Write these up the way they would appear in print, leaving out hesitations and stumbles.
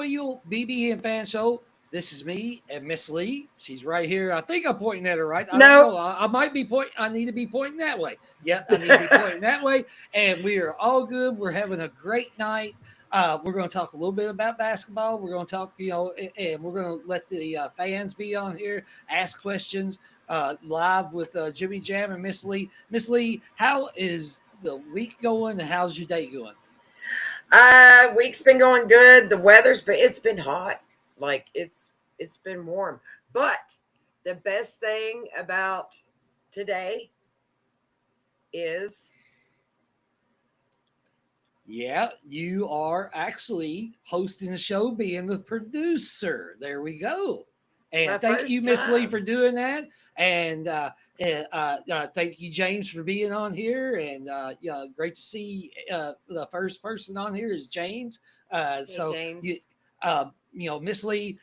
Loyal BBN Fan Show. This is me and Miss Leigh. She's right here. I think I'm pointing at her right. I don't No. know. I might be pointing. I need to be pointing that way. Yep, I need to be pointing that way. And we are all good. We're having a great night. We're going to talk a little bit about basketball. We're going to talk, and we're going to let the fans be on here, ask questions live with Jimmy Jam and Miss Leigh. Miss Leigh, how is the week going? And how's your day going? Week's been going good. It's been hot. Like it's been warm. But the best thing about today is Yeah, you are actually hosting the show, being the producer. There we go. my And thank you, first Miss Leigh, time. for doing that. And thank you, James, for being on here. And great to see the first person on here is James. Hey So James. Miss Leigh,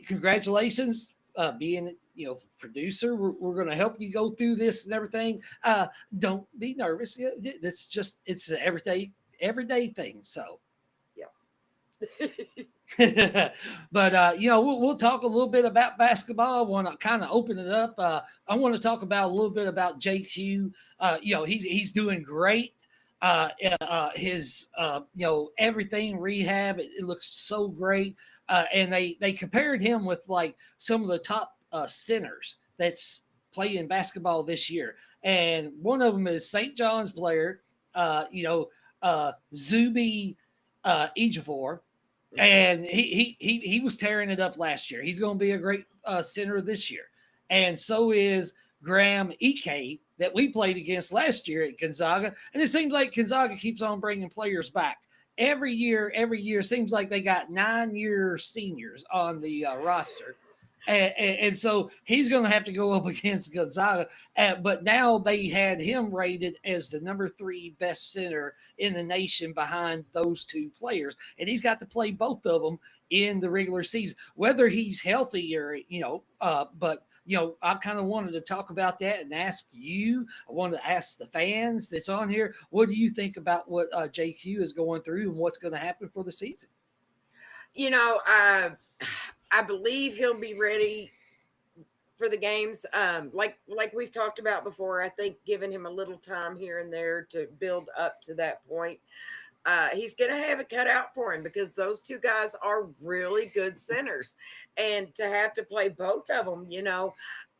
congratulations being producer. We're going to help you go through this and everything. Don't be nervous. It's an everyday thing. So, Yeah. but we'll talk a little bit about basketball. I want to kind of open it up. I want to talk about a little bit about JQ. He's doing great. His everything rehab. It looks so great. And they compared him with like some of the top centers that's playing basketball this year. And one of them is St. John's player, Zuby Ejiofor, and he was tearing it up last year. He's going to be a great center this year, and so is Graham Ike that we played against last year at Gonzaga. And it seems like Gonzaga keeps on bringing players back every year. Every year seems like they got 9-year seniors on the roster. And so he's going to have to go up against Gonzaga. But now they had him rated as the number 3 best center in the nation behind those two players. And he's got to play both of them in the regular season, whether he's healthy or, but I kind of wanted to talk about that and ask you. I wanted to ask the fans that's on here, what do you think about what JQ is going through and what's going to happen for the season? I believe he'll be ready for the games. Like we've talked about before, I think giving him a little time here and there to build up to that point. He's going to have it cut out for him because those two guys are really good centers. And to have to play both of them,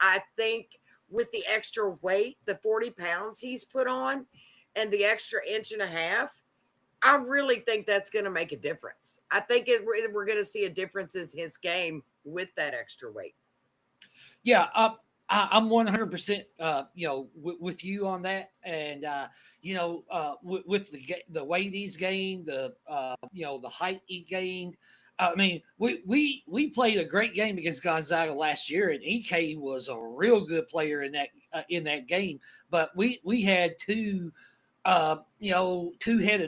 I think with the extra weight, the 40 pounds he's put on and the extra inch and a half, I really think that's going to make a difference. I think we're going to see a difference in his game with that extra weight. Yeah, I'm 100%, with you on that. And, with the weight he's gained, the height he gained. I mean, we played a great game against Gonzaga last year, and EK was a real good player in that game. But we had two-headed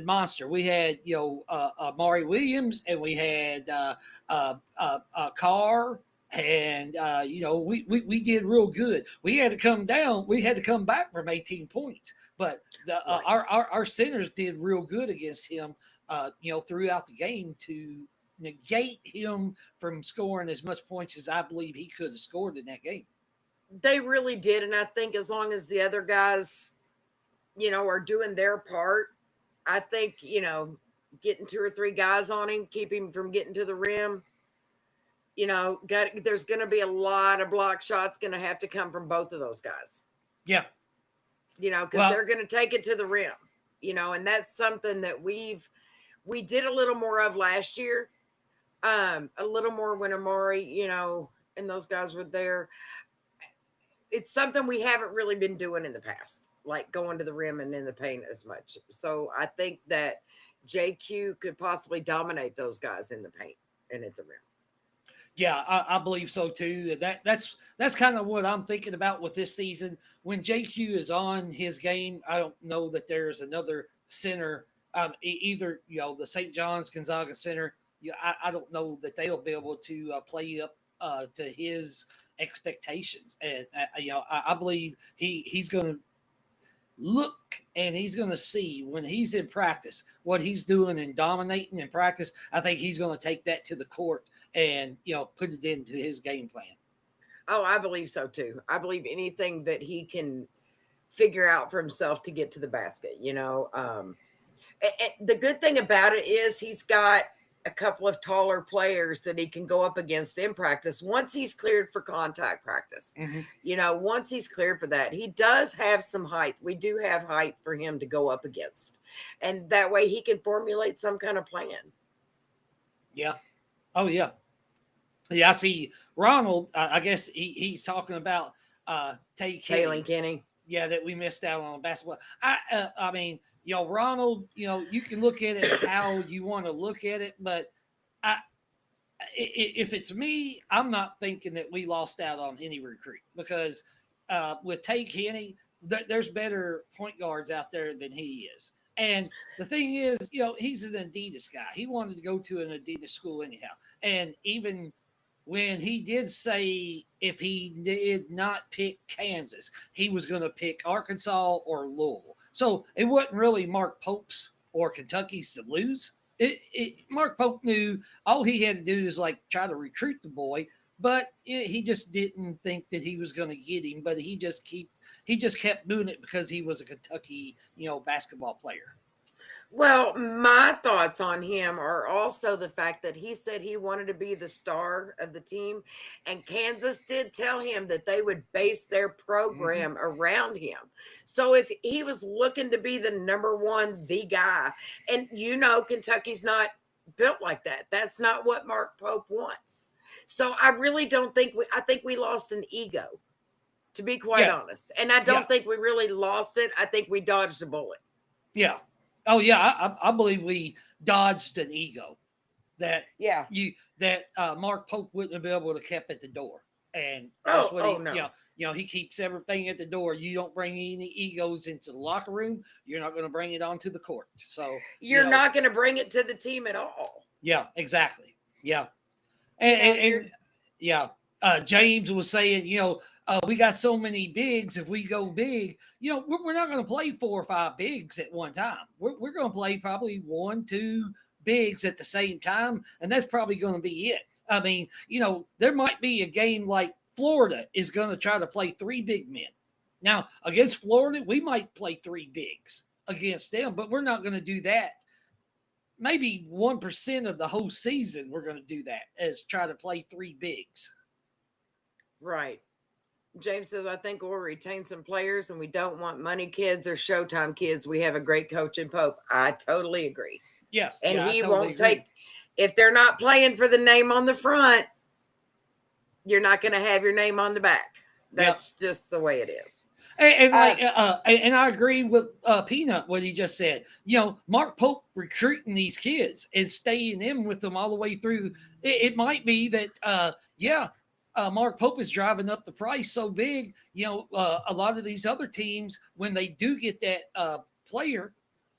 monster. We had, Amari Williams, and we had Carr, and we did real good. We had to come down. We had to come back from 18 points, but Right. our centers did real good against him. Throughout the game to negate him from scoring as much points as I believe he could have scored in that game. They really did. And I think as long as the other guys, are doing their part, I think, getting 2 or 3 guys on him, keep him from getting to the rim. There's going to be a lot of block shots going to have to come from both of those guys. Yeah. Because they're going to take it to the rim, and that's something that we did a little more of last year. A little more when Amari, and those guys were there. It's something we haven't really been doing in the past, like going to the rim and in the paint as much. So I think that JQ could possibly dominate those guys in the paint and at the rim. Yeah, I believe so too. That's kind of what I'm thinking about with this season. When JQ is on his game, I don't know that there's another center, either the St. John's Gonzaga center. I don't know that they'll be able to play up to his expectations, and I believe he's going to. look and he's going to see when he's in practice what he's doing and dominating in practice. I think he's going to take that to the court and, put it into his game plan. Oh, I believe so too. I believe anything that he can figure out for himself to get to the basket, the good thing about it is he's got a couple of taller players that he can go up against in practice once he's cleared for contact practice. Mm-hmm. Once he's cleared for that, he does have some height. We do have height for him to go up against. And that way he can formulate some kind of plan. Yeah. Oh, yeah. Yeah, I see Ronald. I guess he's talking about Taylor Kenny. Yeah, that we missed out on basketball. I mean, Ronald, you can look at it how you want to look at it, but if it's me, I'm not thinking that we lost out on any recruit because with Tay Kenny, there's better point guards out there than he is. And the thing is, he's an Adidas guy. He wanted to go to an Adidas school anyhow. And even when he did say if he did not pick Kansas, he was going to pick Arkansas or Louisville. So it wasn't really Mark Pope's or Kentucky's to lose. Mark Pope knew all he had to do is try to recruit the boy, but he just didn't think that he was going to get him. But he just kept doing it because he was a Kentucky basketball player. Well, my thoughts on him are also the fact that he said he wanted to be the star of the team, and Kansas did tell him that they would base their program around him. So if he was looking to be the number one, the guy, and Kentucky's not built like that. That's not what Mark Pope wants. So I really don't think I think we lost an ego, to be quite honest. And I don't think we really lost it. I think we dodged a bullet. Yeah. Oh yeah, I believe we dodged an ego that Mark Pope wouldn't have been able to keep at the door, and that's he keeps everything at the door. You don't bring any egos into the locker room. You're not going to bring it onto the court. So you're not going to bring it to the team at all. Yeah, exactly. Yeah, and James was saying, we got so many bigs. If we go big, we're not going to play 4 or 5 bigs at one time. We're going to play probably 1, 2 bigs at the same time, and that's probably going to be it. I mean, there might be a game like Florida is going to try to play 3 big men. Now, against Florida, we might play 3 bigs against them, but we're not going to do that. Maybe 1% of the whole season we're going to do that, is try to play 3 bigs. Right. James says, I think we'll retain some players, and we don't want money kids or Showtime kids. We have a great coach in Pope. I totally agree. Yes. And he won't take, if they're not playing for the name on the front, you're not going to have your name on the back. That's just the way it is. And I agree with Peanut, what he just said. Mark Pope recruiting these kids and staying in with them all the way through. It might be that, Mark Pope is driving up the price so big. A lot of these other teams, when they do get that player,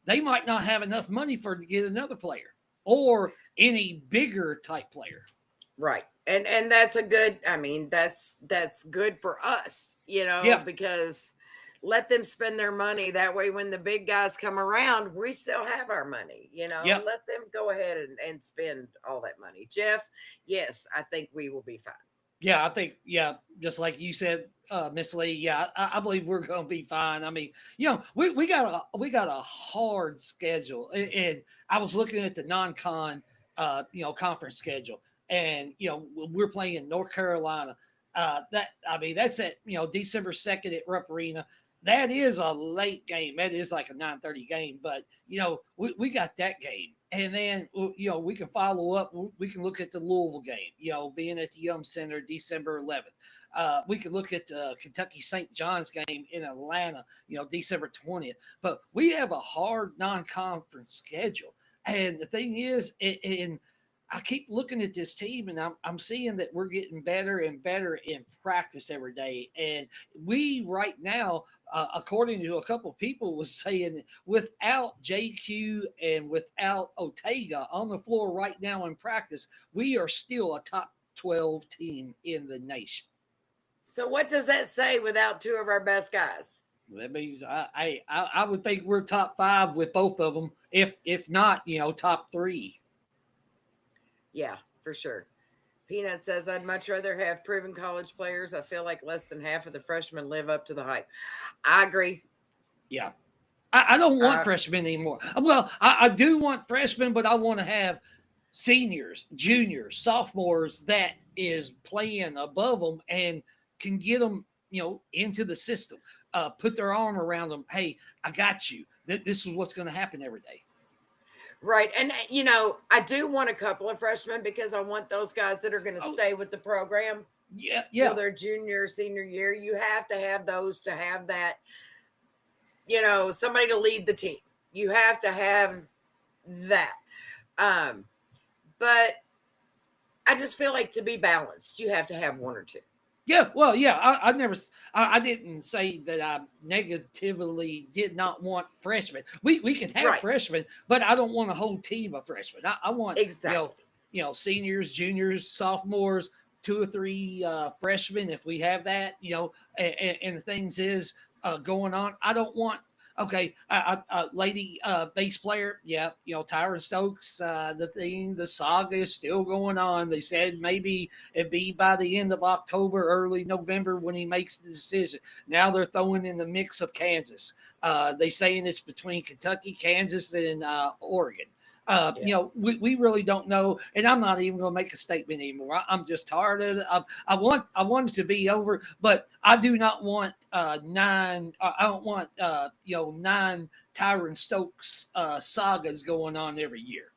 they might not have enough money to get another player or any bigger type player. Right. And that's a good, that's good for us, because let them spend their money. That way, when the big guys come around, we still have our money, let them go ahead and spend all that money. Jeff, yes, I think we will be fine. Yeah, I think, just like you said, Miss Leigh, I believe we're going to be fine. I mean, we got a hard schedule, and I was looking at the non-con, conference schedule, and we're playing North Carolina. That's at December 2nd at Rupp Arena. That is a late game. That is like a 9:30 game, but we got that game. And then, we can follow up. We can look at the Louisville game, being at the Yum Center December 11th. We can look at the Kentucky St. John's game in Atlanta, December 20th. But we have a hard non-conference schedule. And the thing is, and I keep looking at this team, and I'm seeing that we're getting better and better in practice every day. And we right now, according to a couple of people, was saying without JQ and without Otega on the floor right now in practice, we are still a top 12 team in the nation. So what does that say without 2 of our best guys? That means I would think we're top 5 with both of them, if not, top 3. Yeah, for sure. Peanut says, I'd much rather have proven college players. I feel like less than half of the freshmen live up to the hype. I agree. Yeah. I don't want freshmen anymore. Well, I do want freshmen, but I want to have seniors, juniors, sophomores that is playing above them and can get them, into the system. Put their arm around them. Hey, I got you. This is what's going to happen every day. Right. And, I do want a couple of freshmen because I want those guys that are going to stay with the program. Yeah. Till their junior, senior year. You have to have those to have that, somebody to lead the team. You have to have that. But I just feel like to be balanced, you have to have one or two. Yeah, well, yeah, I didn't say that I negatively did not want freshmen. We can have freshmen, but I don't want a whole team of freshmen. I want exactly, seniors, juniors, sophomores, 2 or 3 freshmen if we have that. And the things is going on. I don't want. Okay, lady bass player, yeah, Tyron Stokes, the saga is still going on. They said maybe it'd be by the end of October, early November when he makes the decision. Now they're throwing in the mix of Kansas. They saying it's between Kentucky, Kansas, and Oregon. We really don't know, and I'm not even going to make a statement anymore. I'm just tired of it. I want it to be over, but I do not want 9. I don't want 9 Tyron Stokes sagas going on every year.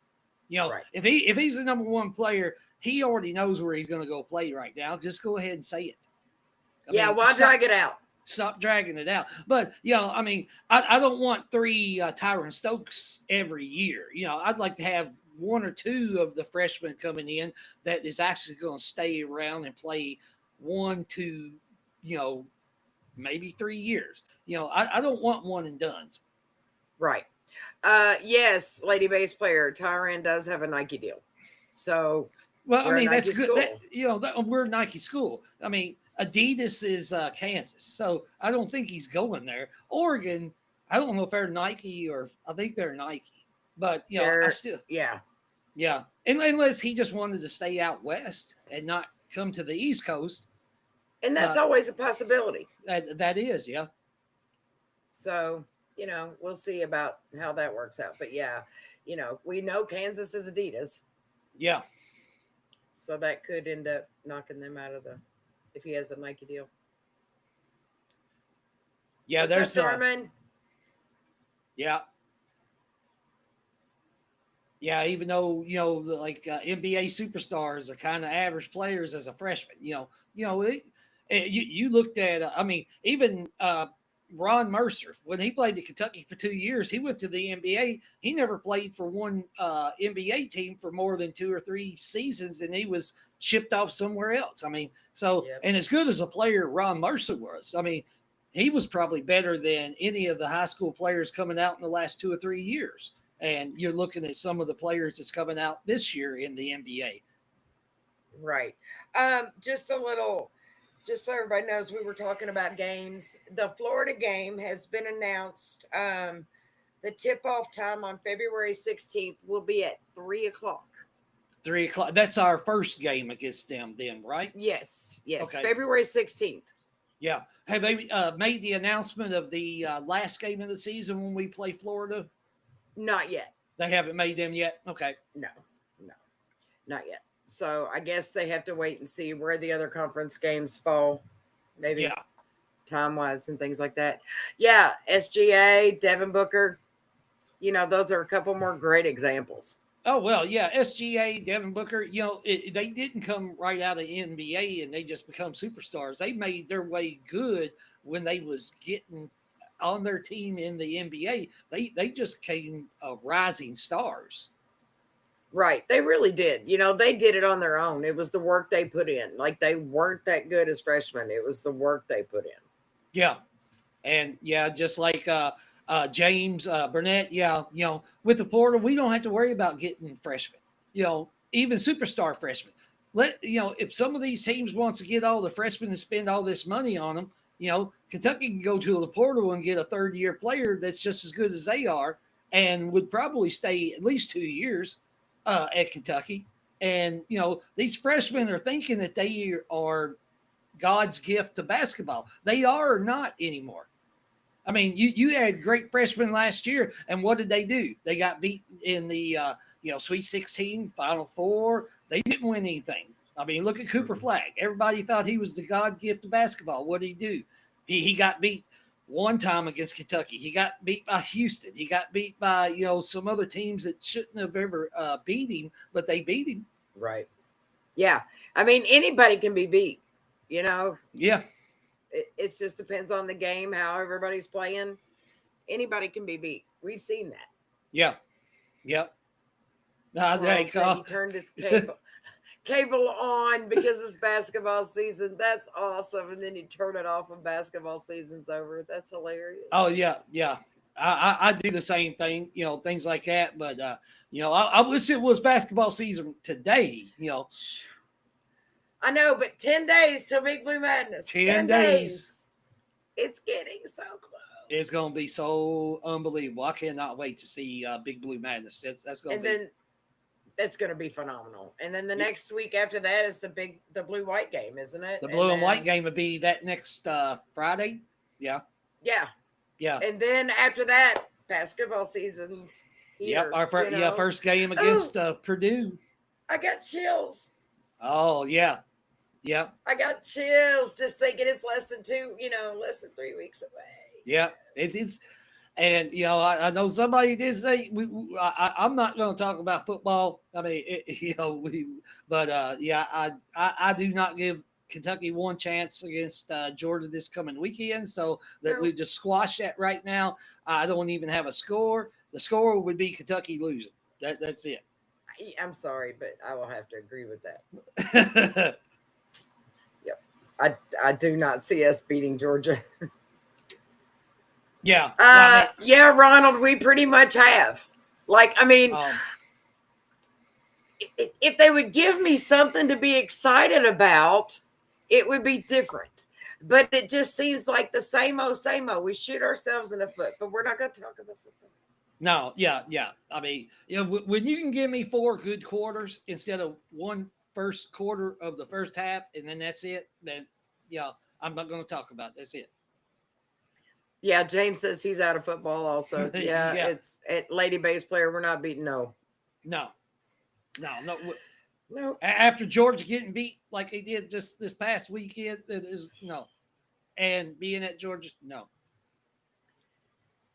If he's the number 1 player, he already knows where he's going to go play right now. Just go ahead and say it. Why drag it out? Stop dragging it out. But, I don't want 3 Tyron Stokes every year. I'd like to have 1 or 2 of the freshmen coming in that is actually going to stay around and play 1 to, maybe 3 years. I don't want one and dones. Right. Yes, lady bass player, Tyron does have a Nike deal. So, well, that's good. We're a Nike school. Adidas is Kansas, so I don't think he's going there. Oregon, I don't know if they're Nike or I think they're Nike, but I still yeah. Unless he just wanted to stay out west and not come to the East Coast, and that's always a possibility. That is, yeah. So we'll see about how that works out, but we know Kansas is Adidas, yeah. So that could end up knocking them out of the. If he has a Nike deal. Yeah, What's up, Darman? Yeah. Yeah, even though, NBA superstars are kind of average players as a freshman, you looked at, even Ron Mercer, when he played at Kentucky for 2 years, he went to the NBA. He never played for one NBA team for more than 2 or 3 seasons, and he was shipped off somewhere else. And as good as a player Ron Mercer was, he was probably better than any of the high school players coming out in the last 2 or 3 years. And you're looking at some of the players that's coming out this year in the NBA. Right. Just so everybody knows, we were talking about games. The Florida game has been announced. The tip-off time on February 16th will be at 3:00. 3:00. That's our first game against them, right? Yes. Okay. February 16th. Yeah. Have they made the announcement of the last game of the season when we play Florida? Not yet. They haven't made them yet? Okay. No, not yet. So I guess they have to wait and see where the other conference games fall, maybe time-wise and things like that. Yeah, SGA, Devin Booker, those are a couple more great examples. Oh, well, yeah, SGA, Devin Booker, they didn't come right out of NBA and they just become superstars. They made their way good when they was getting on their team in the NBA. They just came rising stars. Right. They really did. They did it on their own. It was the work they put in. Like, they weren't that good as freshmen. It was the work they put in. Yeah. And, just like James Burnett, with the portal, we don't have to worry about getting freshmen, even superstar freshmen. If some of these teams wants to get all the freshmen and spend all this money on them, Kentucky can go to the portal and get a third-year player that's just as good as they are, and would probably stay at least 2 years at Kentucky. And these freshmen are thinking that they are God's gift to basketball. They are not anymore. I mean, you had great freshmen last year, and what did they do? They got beat in the Sweet 16, Final Four. They didn't win anything. I mean, look at Cooper Flagg. Everybody thought he was the God gift of basketball. What did he do? He got beat one time against Kentucky. He got beat by Houston. He got beat by some other teams that shouldn't have ever beat him, but they beat him. Right. Yeah. I mean, anybody can be beat. Yeah. It just depends on the game, how everybody's playing. Anybody can be beat. We've seen that. Yeah. Yep. He turned his cable on because it's basketball season. That's awesome. And then you turn it off when basketball season's over. That's hilarious. Oh, yeah. Yeah. I do the same thing, things like that. But, I wish it was basketball season today, I know, but 10 days till Big Blue Madness. 10 days. It's getting so close. It's going to be so unbelievable. I cannot wait to see Big Blue Madness. That's going to be. Then that's going to be phenomenal. And then the next week after that is the blue-white game, isn't it? The blue and white game would be that next Friday. Yeah. Yeah. Yeah. And then after that, basketball season's here. Yep. Our first game against Purdue. I got chills. Oh, yeah. Yeah. I got chills just thinking it's less than 3 weeks away. Yeah. It's and I know somebody did say I'm not going to talk about football. I mean, I do not give Kentucky one chance against Georgia this coming weekend, so that we just squash that right now. I don't even have a score. The score would be Kentucky losing. That's it. I'm sorry, but I will have to agree with that. Yep. I do not see us beating Georgia. Yeah. Yeah, Ronald, we pretty much have. If they would give me something to be excited about, it would be different. But it just seems like the same old, same old. We shoot ourselves in the foot, but we're not going to talk about football. No, yeah. I mean, when you can give me 4 good quarters instead of one first quarter of the first half, and then that's it, then, I'm not going to talk about it. That's it. Yeah, James says he's out of football also. Yeah. It's lady bass player. We're not beating. No. After Georgia getting beat like they did just this past weekend, there's no. And being at Georgia, no.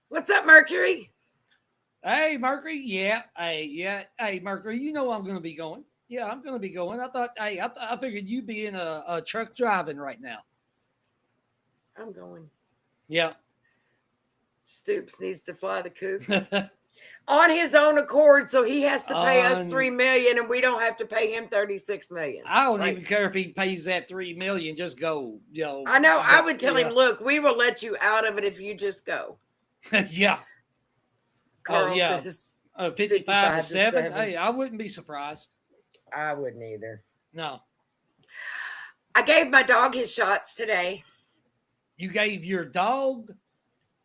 What's up, Mercury? Hey, Mercury. Yeah. Hey, Mercury, I'm going to be going. Yeah, I'm going to be going. I figured you'd be in a truck driving right now. I'm going. Yeah. Stoops needs to fly the coop on his own accord, so he has to pay us $3 million, and we don't have to pay him $36 million. I don't even care if he pays that $3 million. Just go, I know. I would tell him, look, we will let you out of it if you just go. Yeah. Carl says 55-7. Hey, I wouldn't be surprised. I wouldn't either. No. I gave my dog his shots today. You gave your dog?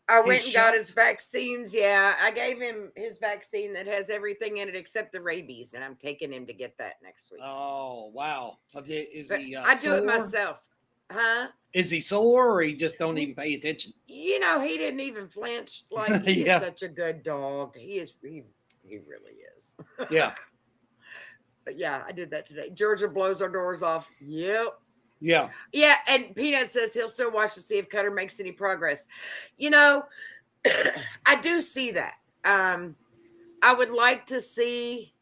I went and got his vaccines. Yeah, I gave him his vaccine that has everything in it except the rabies, and I'm taking him to get that next week. Oh, wow. Is he I sore? do it myself. Huh? Is he sore, or he just don't even pay attention? He didn't even flinch. Like, he's such a good dog. He really is. Yeah. But yeah, I did that today. Georgia blows our doors off. Yep. Yeah. Yeah, and Peanut says he'll still watch to see if Cutter makes any progress. I do see that. I would like to see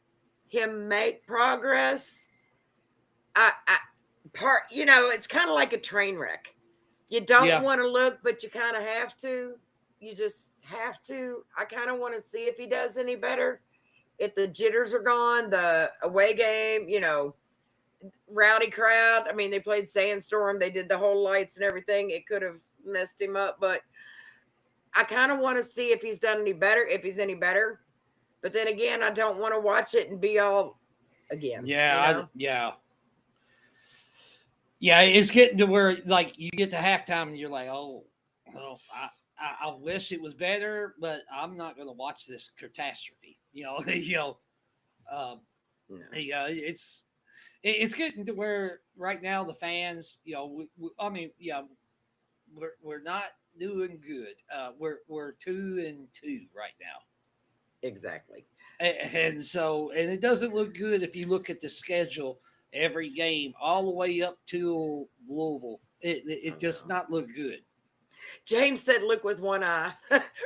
him make progress. It's kind of like a train wreck. You don't want to look, but you kind of have to. You just have to. I kind of want to see if he does any better. If the jitters are gone, the away game, rowdy crowd. I mean, they played Sandstorm. They did the whole lights and everything. It could have messed him up, but I kind of want to see if he's done any better, if he's any better. But then again, I don't want to watch it and be all again. Yeah. Yeah. Yeah, it's getting to where like you get to halftime and you're like, oh, I wish it was better, but I'm not going to watch this catastrophe. Um, No. yeah, it's getting to where right now the fans, I mean, yeah, we're not doing good. We're 2-2 right now. Exactly. And so, and it doesn't look good if you look at the schedule every game all the way up to Louisville. It does No. not look good. James said, "Look with one eye."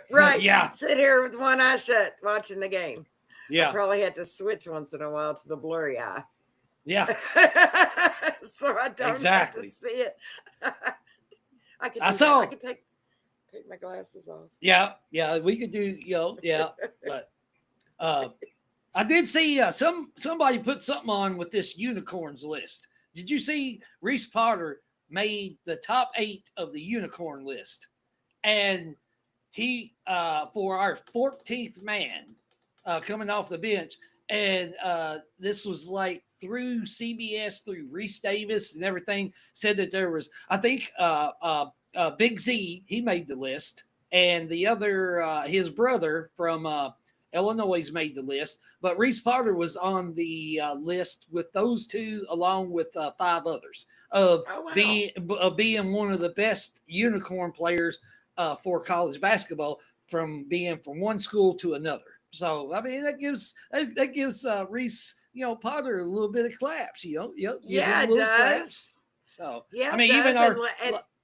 Right. Yeah. Sit here with one eye shut, watching the game. I Yeah. probably had to switch once in a while to the blurry eye. Yeah. So I don't Exactly. have to see it. I could. I Do saw. that. I could take my glasses off. Yeah. Yeah. We could do. Yeah. But I did see somebody put something on with this unicorns list. Did you see Reese Potter made the top 8 of the unicorn list, and he for our 14th man coming off the bench, and this was like through CBS, through Reese Davis and everything, said that there was, I think, Big Z, he made the list, and the other, his brother from Illinois made the list, but Reese Potter was on the list with those two, along with 5 others, of being one of the best unicorn players for college basketball, from being from one school to another. So I mean, that gives Reese, Potter, a little bit of claps. Yeah, it does. Claps. So yeah, I mean, does. even our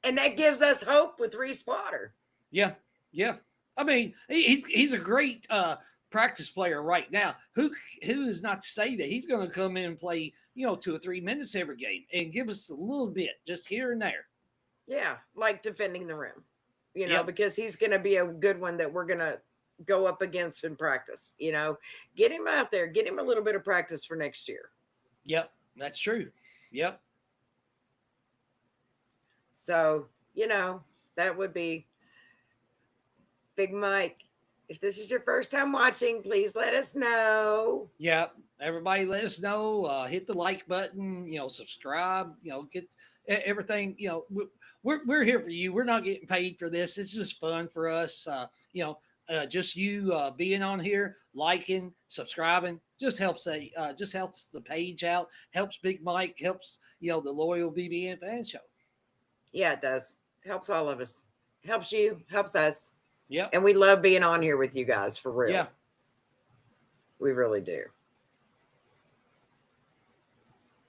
and that gives us hope with Reese Potter. Yeah. I mean, he's a great practice player right now. Who is not to say that he's going to come in and play 2 or 3 minutes every game and give us a little bit just here and there. Yeah, like defending the rim. Because he's going to be a good one that we're going to go up against in practice. Get him out there, get him a little bit of practice for next year. Yep, that's true. Yep. So, that would be Big Mike. If this is your first time watching, please let us know. Yeah, everybody let us know. Hit the like button, subscribe, get everything. We're here for you. We're not getting paid for this. It's just fun for us. Just you being on here, liking, subscribing, just helps the page out, helps Big Mike, helps the loyal BBN fan show. Yeah, it does. Helps all of us. Helps you, helps us. Yeah. And we love being on here with you guys, for real. Yeah. We really do.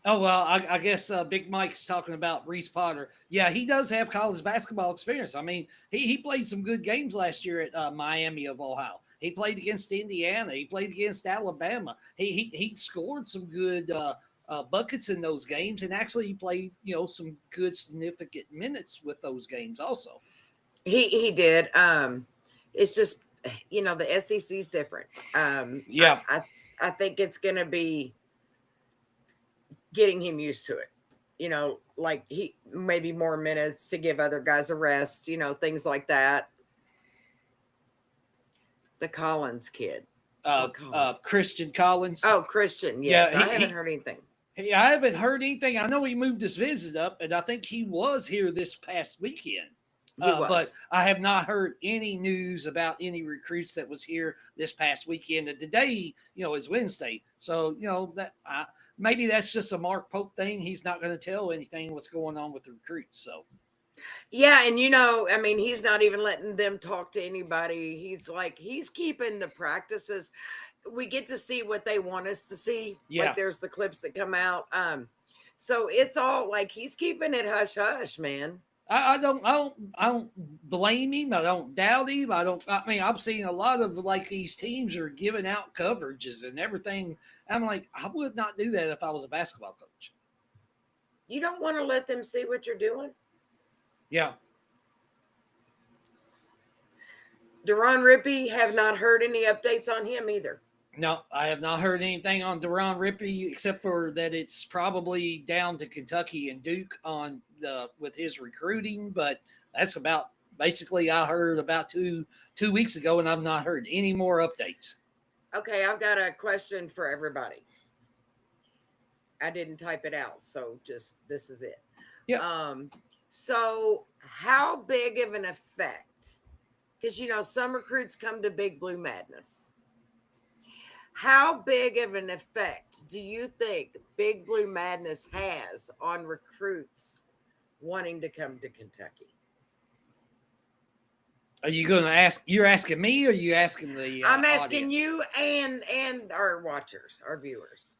Oh, well, I guess Big Mike's talking about Reese Potter. Yeah, he does have college basketball experience. I mean, he played some good games last year at Miami of Ohio. He played against Indiana. He played against Alabama. He scored some good buckets in those games, and actually he played, some good significant minutes with those games also. He did. It's just, the SEC is different. Yeah. I think it's going to be getting him used to it. Like he maybe more minutes to give other guys a rest, things like that. The Collins kid. Christian Collins. Oh, Christian. Yes. Yeah, I haven't heard anything. I haven't heard anything. I know he moved his visit up, and I think he was here this past weekend. But I have not heard any news about any recruits that was here this past weekend. And today, is Wednesday. So, that maybe that's just a Mark Pope thing. He's not going to tell anything what's going on with the recruits. So, yeah. And, I mean, he's not even letting them talk to anybody. He's keeping the practices. We get to see what they want us to see. Yeah. Like there's the clips that come out. So it's all like he's keeping it hush hush, man. I don't blame him. I don't doubt him. I mean, I've seen a lot of these teams are giving out coverages and everything. I'm like, I would not do that if I was a basketball coach. You don't want to let them see what you're doing. Yeah. Deron Rippey, have not heard any updates on him either. No, I have not heard anything on Deron Rippey except for that it's probably down to Kentucky and Duke with his recruiting. But that's about basically I heard about two weeks ago, and I've not heard any more updates. Okay, I've got a question for everybody. I didn't type it out, so just this is it. Yeah. So how big of an effect? Because some recruits come to Big Blue Madness. How big of an effect do you think Big Blue Madness has on recruits wanting to come to Kentucky? Are you going to ask? You're asking me, or are you asking the? I'm asking audience? you and our watchers, our viewers.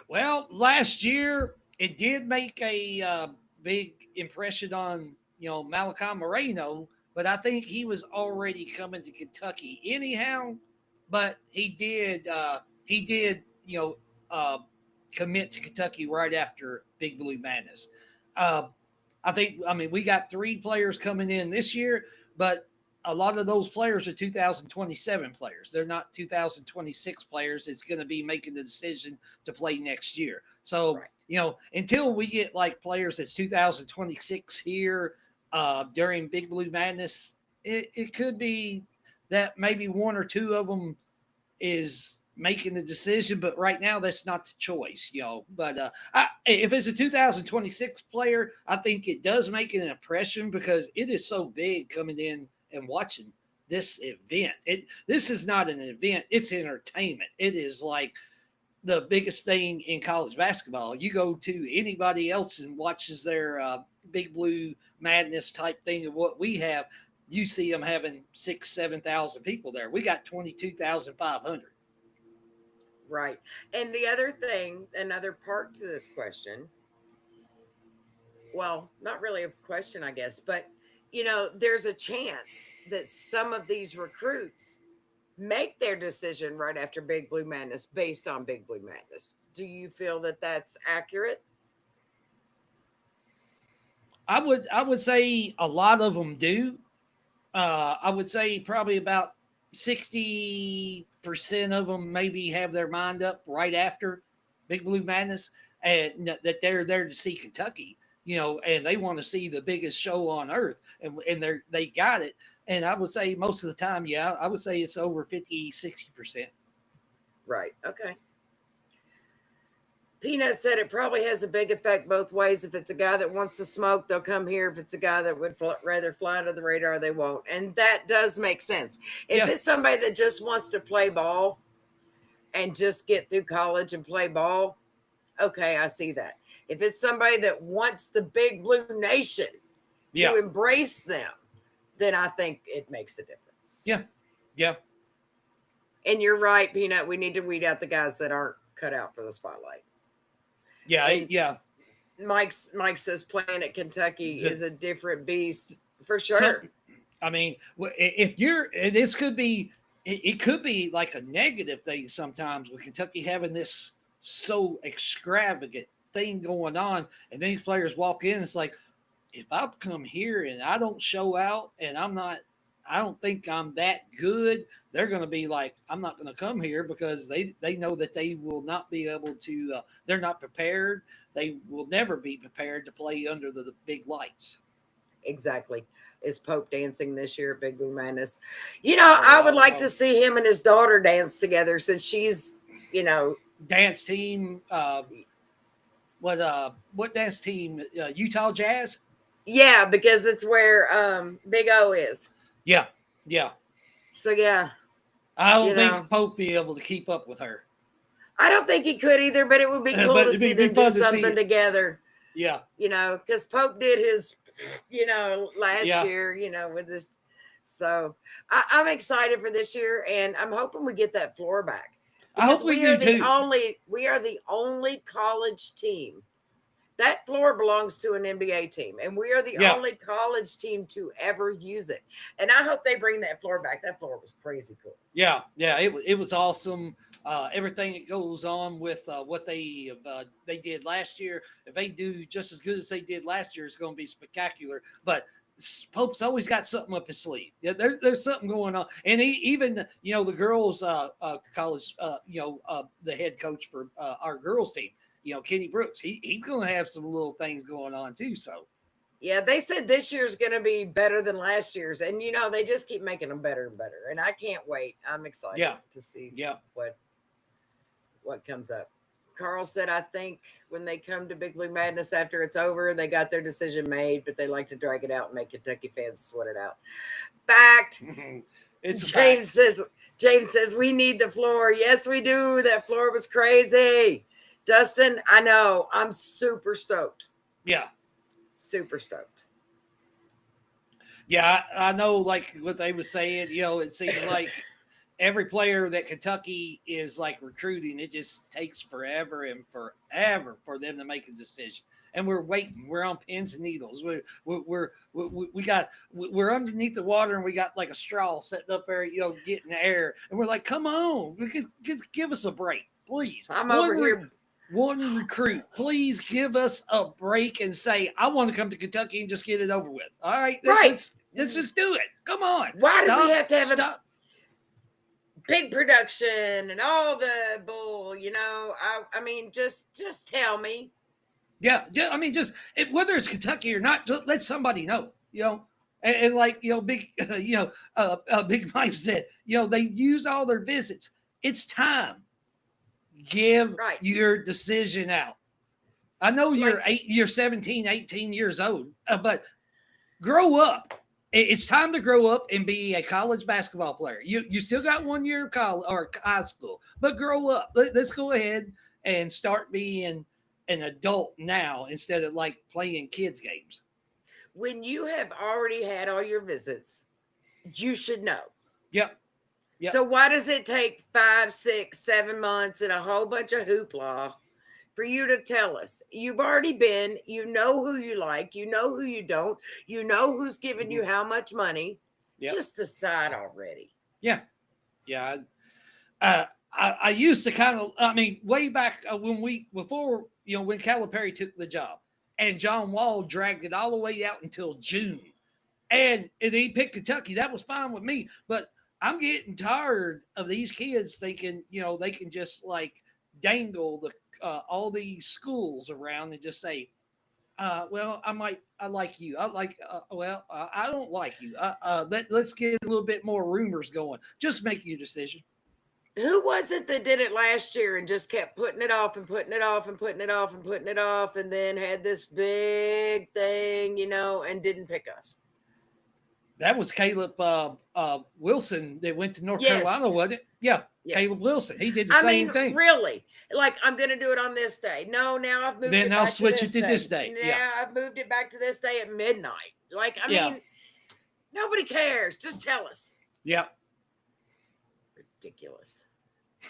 Well, last year it did make a big impression on Malachi Moreno, but I think he was already coming to Kentucky anyhow. But he did uh, commit to Kentucky right after Big Blue Madness. Uh, I mean we got 3 players coming in this year, but a lot of those players are 2027 players. They're not 2026 players. It's going to be making the decision to play next year. So, Right. Until we get like players that's 2026 here during Big Blue Madness, it could be that maybe 1 or 2 of them is making the decision, but right now that's not the choice, But if it's a 2026 player, I think it does make an impression because it is so big coming in and watching this event. This is not an event; it's entertainment. It is like the biggest thing in college basketball. You go to anybody else and watches their Big Blue Madness type thing of what we have. You see them having 6,000-7,000 people there. We got 22,500. Right. And the other thing, another part to this question, well, not really a question, I guess, but there's a chance that some of these recruits make their decision right after Big Blue Madness based on Big Blue Madness. Do you feel that that's accurate? I would say a lot of them do. I would say probably about 60% of them maybe have their mind up right after Big Blue Madness, and that they're there to see Kentucky, and they want to see the biggest show on earth, and they got it. And I would say most of the time, yeah, I would say it's over 50-60%. Right. Okay. Peanut said it probably has a big effect both ways. If it's a guy that wants to smoke, they'll come here. If it's a guy that would rather fly under the radar, they won't. And that does make sense. If it's somebody that just wants to play ball and just get through college and play ball, okay, I see that. If it's somebody that wants the Big Blue Nation to embrace them, then I think it makes a difference. Yeah. Yeah. And you're right, Peanut. We need to weed out the guys that aren't cut out for the spotlight. Yeah. And yeah. Mike says playing at Kentucky is a different beast for sure. I mean, if you're, this could be, it could be like a negative thing sometimes with Kentucky having this so extravagant thing going on, and these players walk in. It's like, if I come here and I don't show out, and I don't think I'm that good, they're going to be like, I'm not going to come here because they know that they will not be able to. They're not prepared. They will never be prepared to play under the big lights. Exactly. Is Pope dancing this year at Big Blue Madness? I would like to see him and his daughter dance together since she's, dance team. What dance team? Utah Jazz. Yeah, because it's where Big O is. Yeah. So yeah, I don't think Pope be able to keep up with her. I don't think he could either, but it would be cool to see them do something together. Yeah. Because Pope did his, last year, with this. So I'm excited for this year, and I'm hoping we get that floor back. I hope we do too. We are the only college team. That floor belongs to an NBA team, and we are the only college team to ever use it. And I hope they bring that floor back. That floor was crazy cool. Yeah, it was awesome. Everything that goes on with what they did last year, if they do just as good as they did last year, it's going to be spectacular. But Pope's always got something up his sleeve. Yeah, there's something going on, and even the girls' college, the head coach for our girls' team. Kenny Brooks, he's going to have some little things going on too. So, yeah, they said this year's going to be better than last year's, and they just keep making them better and better. And I can't wait. I'm excited to see what comes up. Carl said, I think when they come to Big Blue Madness after it's over, they got their decision made, but they like to drag it out and make Kentucky fans sweat it out. Fact. It's James says we need the floor. Yes, we do. That floor was crazy. Dustin, I know. I'm super stoked. Yeah. Super stoked. Yeah, I know, like what they were saying, it seems like every player that Kentucky is like recruiting, it just takes forever and forever for them to make a decision. And we're waiting. We're on pins and needles. We're underneath the water, and we got like a straw sitting up there, getting air. And we're like, come on, give us a break, please. I'm over here. One recruit, please give us a break and say, I want to come to Kentucky and just get it over with. All right, let's just do it. Come on. Why do we have to have a big production and all the bull? I mean, just tell me. Yeah, I mean, whether it's Kentucky or not, just let somebody know, and like, Big Mike said, they use all their visits. It's time. Give your decision out. I know you're 17, 18 years old, but grow up. It's time to grow up and be a college basketball player. You still got 1 year of college or high school, but grow up. Let's go ahead and start being an adult now instead of like playing kids games. When you have already had all your visits, you should know. Yep. So why does it take 5, 6, 7 months and a whole bunch of hoopla for you to tell us? You've already been, you know who you like, you know who you don't, you know who's giving you how much money. Yep. Just decide already. Yeah. Yeah. I used to kind of, way back when Calipari took the job and John Wall dragged it all the way out until June and he picked Kentucky. That was fine with me, but I'm getting tired of these kids thinking, they can just like dangle all these schools around and just say, I like you. I don't like you. Let's get a little bit more rumors going. Just make your decision. Who was it that did it last year and just kept putting it off and putting it off and putting it off and putting it off and then had this big thing, and didn't pick us? That was Caleb Wilson that went to North Carolina, wasn't it? Yeah, yes. Caleb Wilson. He did the same thing. Really? Like, I'm going to do it on this day. No, now I've moved it back to this day. Then I'll switch it to this day. Now I've moved it back to this day at midnight. Like, I mean, nobody cares. Just tell us. Yeah. Ridiculous.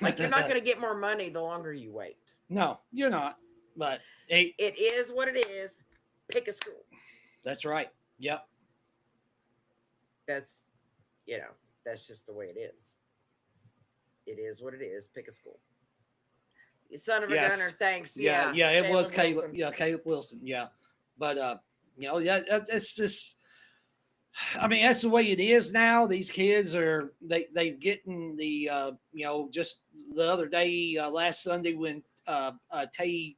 Like, you're not going to get more money the longer you wait. No, you're not. But it is what it is. Pick a school. That's right. Yep. That's just the way it is. It is what it is. Pick a school. You son of a gunner. Thanks. Yeah. It was Caleb. Wilson. Yeah, Caleb Wilson. Yeah, but it's just. That's the way it is now. These kids are they getting the just the other day last Sunday when Tay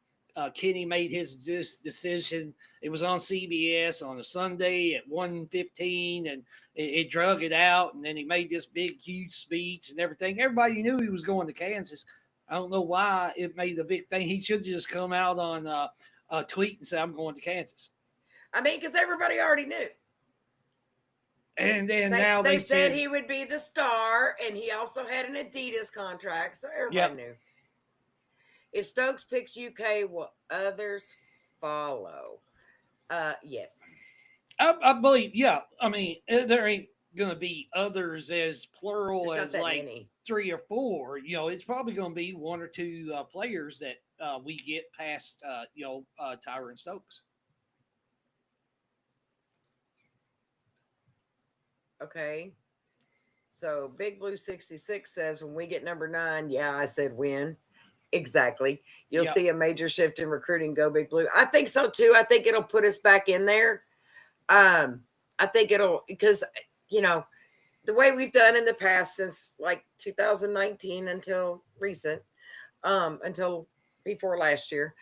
Kenny made his decision. It was on CBS on a Sunday at 1:15, and it drug it out. And then he made this big, huge speech and everything. Everybody knew he was going to Kansas. I don't know why it made a big thing. He should just come out on a tweet and say, "I'm going to Kansas." Because everybody already knew. And then now they said he would be the star, and he also had an Adidas contract, so everybody knew. If Stokes picks UK, will others follow? Yes. I believe, yeah. There ain't going to be others as plural as like many. 3 or 4. It's probably going to be 1 or 2 players that we get past, Tyron Stokes. Okay. So Big Blue 66 says when we get number 9, yeah, I said when. Exactly. You'll see a major shift in recruiting. Go Big Blue. I think so too. I think it'll put us back in there. I think it'll, because, the way we've done in the past since like 2019 until recent, until before last year,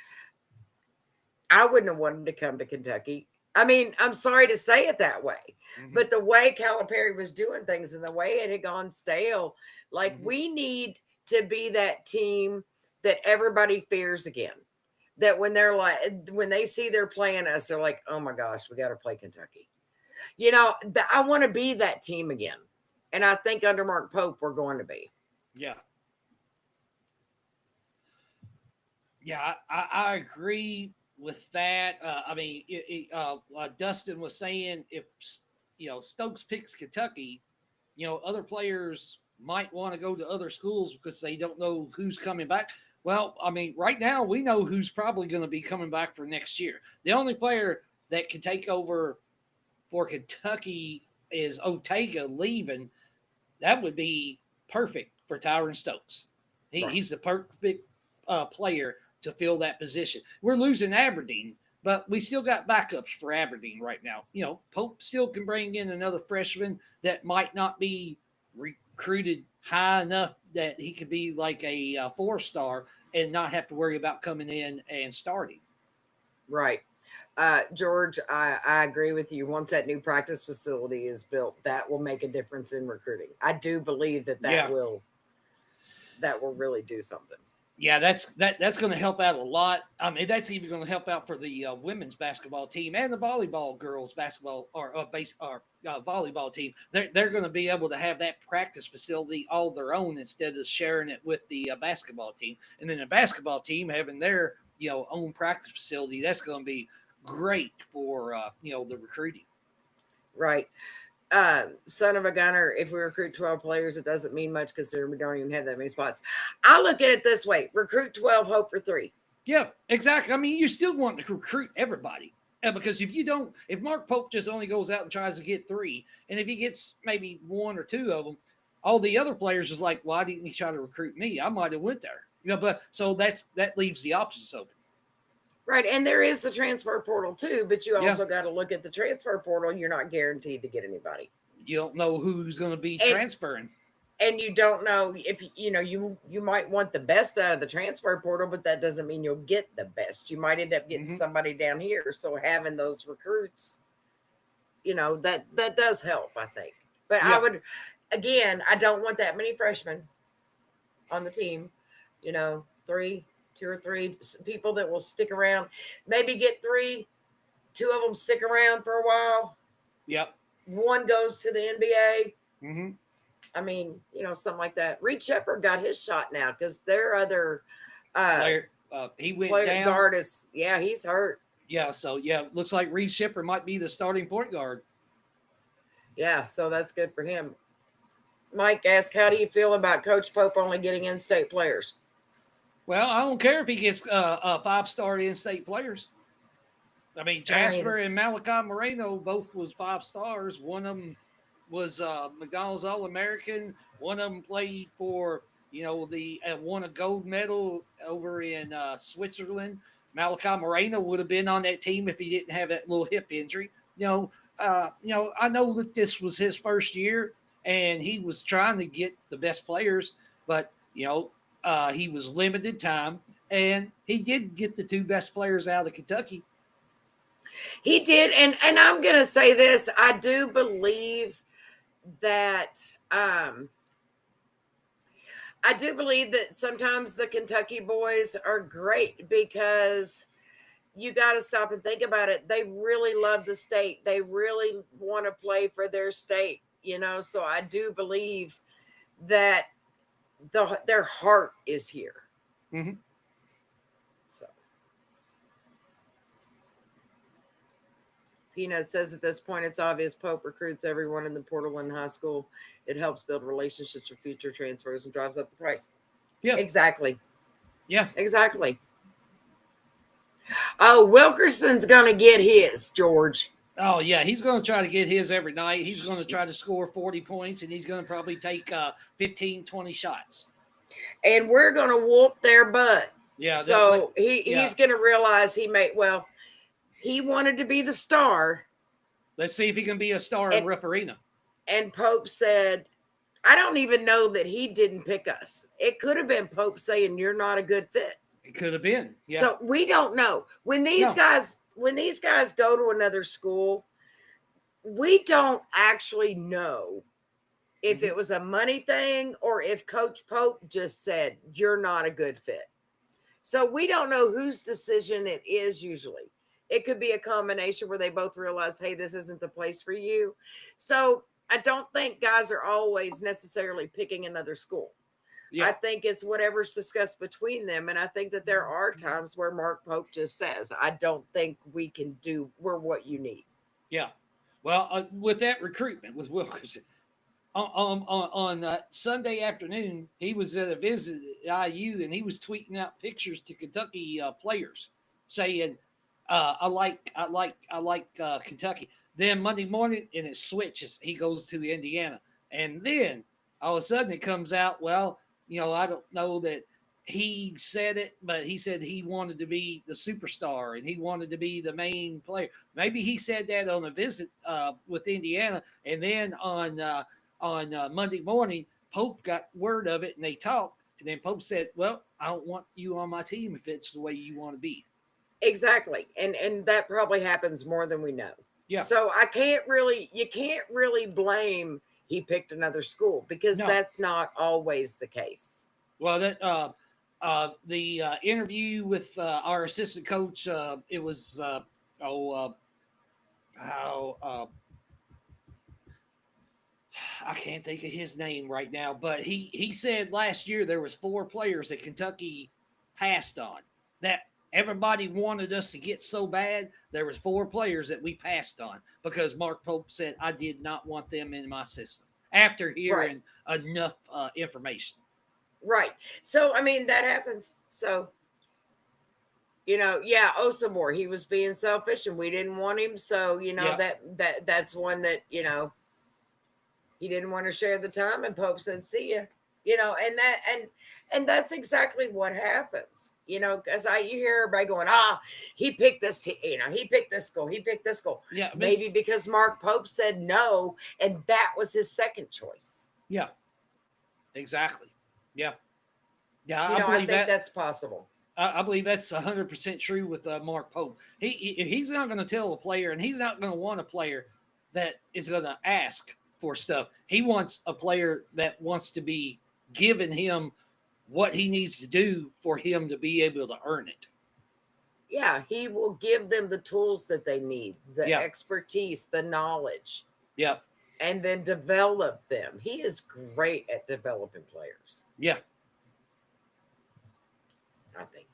I wouldn't have wanted to come to Kentucky. I'm sorry to say it that way, but the way Calipari was doing things and the way it had gone stale, like we need to be that team that everybody fears again. That when they see they're playing us, they're like, oh my gosh, we got to play Kentucky. I want to be that team again. And I think under Mark Pope, we're going to be. Yeah. Yeah, I agree with that. Dustin was saying if Stokes picks Kentucky, other players might want to go to other schools because they don't know who's coming back. Well, right now we know who's probably going to be coming back for next year. The only player that can take over for Kentucky is Ortega leaving. That would be perfect for Tyron Stokes. He's the perfect player to fill that position. We're losing Aberdeen, but we still got backups for Aberdeen right now. Pope still can bring in another freshman that might not be recruited high enough that he could be like a 4-star and not have to worry about coming in and starting. Right. George, I agree with you. Once that new practice facility is built, that will make a difference in recruiting. I do believe that will really do something. Yeah, that's going to help out a lot. That's even going to help out for the women's basketball team and the volleyball girls basketball or volleyball team. They're going to be able to have that practice facility all their own instead of sharing it with the basketball team. And then the basketball team having their own practice facility. That's going to be great for the recruiting. Right. Son of a gunner, if we recruit 12 players, it doesn't mean much because we don't even have that many spots. I look at it this way: recruit 12, hope for 3. Yeah, exactly. You still want to recruit everybody. Because if Mark Pope just only goes out and tries to get 3, and if he gets maybe 1 or 2 of them, all the other players is like, why didn't he try to recruit me? I might have went there. But so that leaves the options open. Right. And there is the transfer portal too, but you also got to look at the transfer portal. You're not guaranteed to get anybody. You don't know who's going to be transferring. And you don't know if, you might want the best out of the transfer portal, but that doesn't mean you'll get the best. You might end up getting somebody down here. So having those recruits, that does help, I think. But I would, again, I don't want that many freshmen on the team, 2 or 3 people that will stick around. Maybe get 3, 2 of them stick around for a while. Yep. 1 goes to the NBA. Mm-hmm. Something like that. Reed Shepherd got his shot now because their other player, he went down. Guard he's hurt. Yeah, so looks like Reed Shepherd might be the starting point guard. Yeah, so that's good for him. Mike asked, how do you feel about Coach Pope only getting in-state players? Well, I don't care if he gets 5-star in-state players. Jasper and Malachi Moreno both was 5 stars. One of them was McDonald's All-American. One of them played for, won a gold medal over in Switzerland. Malachi Moreno would have been on that team if he didn't have that little hip injury. I know that this was his first year, and he was trying to get the best players, but, he was limited time, and he did get the 2 best players out of Kentucky. He did, and I'm going to say this. I do believe that sometimes the Kentucky boys are great because you got to stop and think about it. They really love the state. They really want to play for their state, so I do believe that their heart is here. Mm-hmm. So Peanut says at this point, it's obvious Pope recruits everyone in the portal in high school. It helps build relationships for future transfers and drives up the price. Yeah, exactly. Yeah, exactly. Oh, Wilkerson's going to get his, George. Oh, yeah. He's going to try to get his every night. He's going to try to score 40 points, and he's going to probably take 15, 20 shots. And we're going to whoop their butt. Yeah. So he's going to realize he wanted to be the star. Let's see if he can be a star in Rupp Arena. And Pope said, I don't even know that he didn't pick us. It could have been Pope saying, you're not a good fit. It could have been. Yeah. So we don't know. When these guys go to another school, we don't actually know if it was a money thing or if Coach Pope just said, you're not a good fit. So we don't know whose decision it is usually. It could be a combination where they both realize, hey, this isn't the place for you. So I don't think guys are always necessarily picking another school. Yeah. I think it's whatever's discussed between them. And I think that there are times where Mark Pope just says, I don't think we're what you need. Yeah. Well, with that recruitment with Wilkerson, on Sunday afternoon, he was at a visit at IU and he was tweeting out pictures to Kentucky players saying, I like Kentucky. Then Monday morning, and it switches. He goes to Indiana. And then all of a sudden it comes out, well, I don't know that he said it, but he said he wanted to be the superstar and he wanted to be the main player. Maybe he said that on a visit with Indiana. And then on Monday morning, Pope got word of it and they talked. And then Pope said, well, I don't want you on my team if it's the way you want to be. Exactly. And that probably happens more than we know. Yeah. So you can't really blame he picked another school because that's not always the case. Well, the interview with our assistant coach, it was I can't think of his name right now, but he said last year there was 4 players that Kentucky passed on that everybody wanted us to get so bad. There was 4 players that we passed on because Mark Pope said I did not want them in my system after hearing enough information. Right. So I mean that happens. So Osamor, he was being selfish and we didn't want him. So that's one that he didn't want to share the time, and Pope said, "See ya." And that's exactly what happens. Because you hear everybody going, he picked this he picked this school, he picked this school. Yeah, maybe because Mark Pope said no, and that was his second choice. Yeah, exactly. Yeah, I think that's possible. I believe that's 100% true with Mark Pope. He's not going to tell a player, and he's not going to want a player that is going to ask for stuff. He wants a player that wants to be given him what he needs to do for him to be able to earn it. Yeah, he will give them the tools that they need, the expertise, the knowledge. Yeah. And then develop them. He is great at developing players. Yeah. I think.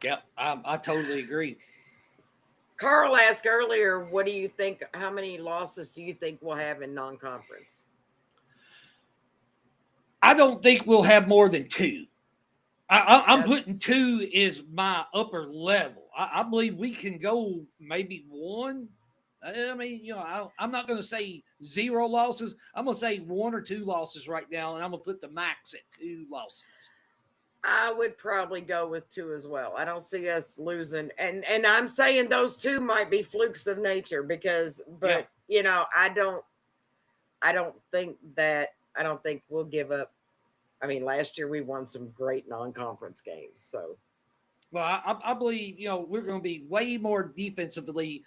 Yeah, I totally agree. Carl asked earlier, what do you think? How many losses do you think we'll have in non-conference? I don't think we'll have more than 2. I'm putting 2 is my upper level. I believe we can go maybe 1. I mean, I'm not going to say 0 losses. I'm going to say 1 or 2 losses right now, and I'm going to put the max at 2 losses. I would probably go with 2 as well. I don't see us losing. And I'm saying those 2 might be flukes of nature I don't think we'll give up. I mean, last year we won some great non-conference games. So, well, I believe, we're going to be way more defensively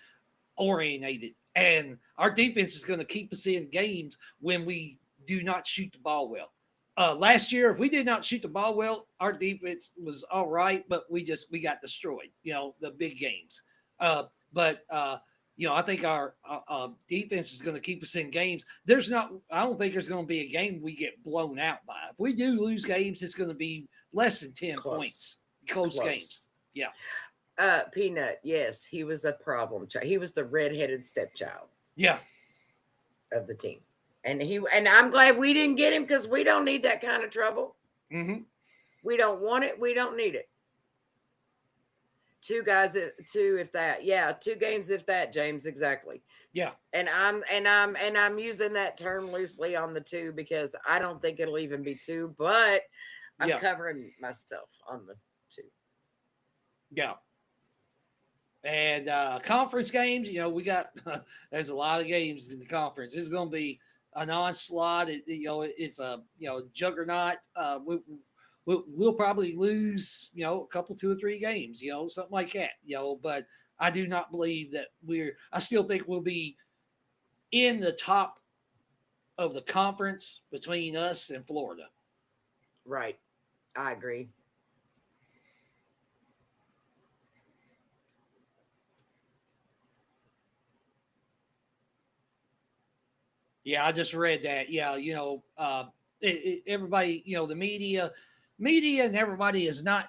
orientated, and our defense is going to keep us in games when we do not shoot the ball well. Last year, if we did not shoot the ball well, our defense was all right, but we got destroyed, the big games. But I think our defense is going to keep us in games. I don't think there's going to be a game we get blown out by. If we do lose games, it's going to be less than 10 points. Close games. Yeah. Peanut, yes, he was a problem child. He was the redheaded stepchild. Yeah. Of the team. And I'm glad we didn't get him because we don't need that kind of trouble. Mm-hmm. We don't want it. We don't need it. 2 guys, 2 if that. Yeah, 2 games if that, James, exactly. Yeah. And I'm using that term loosely on the 2 because I don't think it'll even be 2, but I'm covering myself on the 2. Yeah. And conference games, we got there's a lot of games in the conference. It's going to be an onslaught. It's a juggernaut. We'll probably lose, a couple, 2 or 3 games, something like that, but I do not believe that I still think we'll be in the top of the conference between us and Florida. Right. I agree. Yeah, I just read that. Yeah, everybody, the media and everybody is not.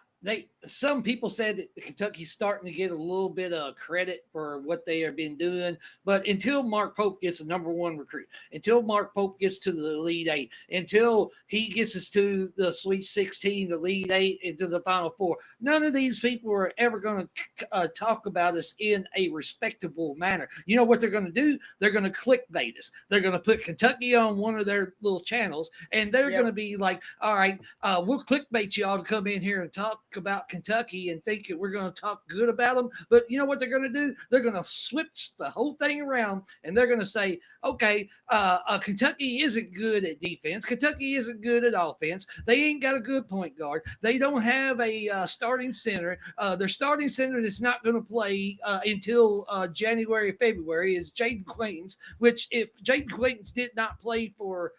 Some people said that Kentucky's starting to get a little bit of credit for what they have been doing, but until Mark Pope gets a number one recruit, until Mark Pope gets to the Elite Eight, until he gets us to the Sweet 16, the Elite Eight, into the Final Four, none of these people are ever going to talk about us in a respectable manner. You know what they're going to do? They're going to clickbait us. They're going to put Kentucky on one of their little channels, and they're going to be like, all right, we'll clickbait you all to come in here and talk about Kentucky and think that we're going to talk good about them. But you know what they're going to do? They're going to switch the whole thing around, and they're going to say, okay, Kentucky isn't good at defense. Kentucky isn't good at offense. They ain't got a good point guard. They don't have a starting center. Their starting center is not going to play until January, February is Jaden Quaintance, which if Jaden Quaintance did not play for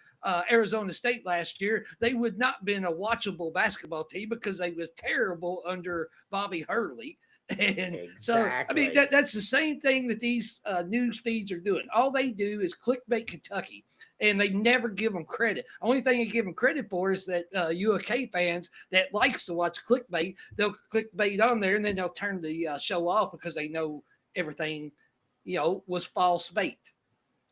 Arizona State last year, they would not been a watchable basketball team because they was terrible under Bobby Hurley. And so, I mean, that's the same thing that these news feeds are doing. All they do is clickbait Kentucky, and they never give them credit. Only thing they give them credit for is that UK fans that likes to watch clickbait, they'll clickbait on there, and then they'll turn the show off because they know everything, was false bait.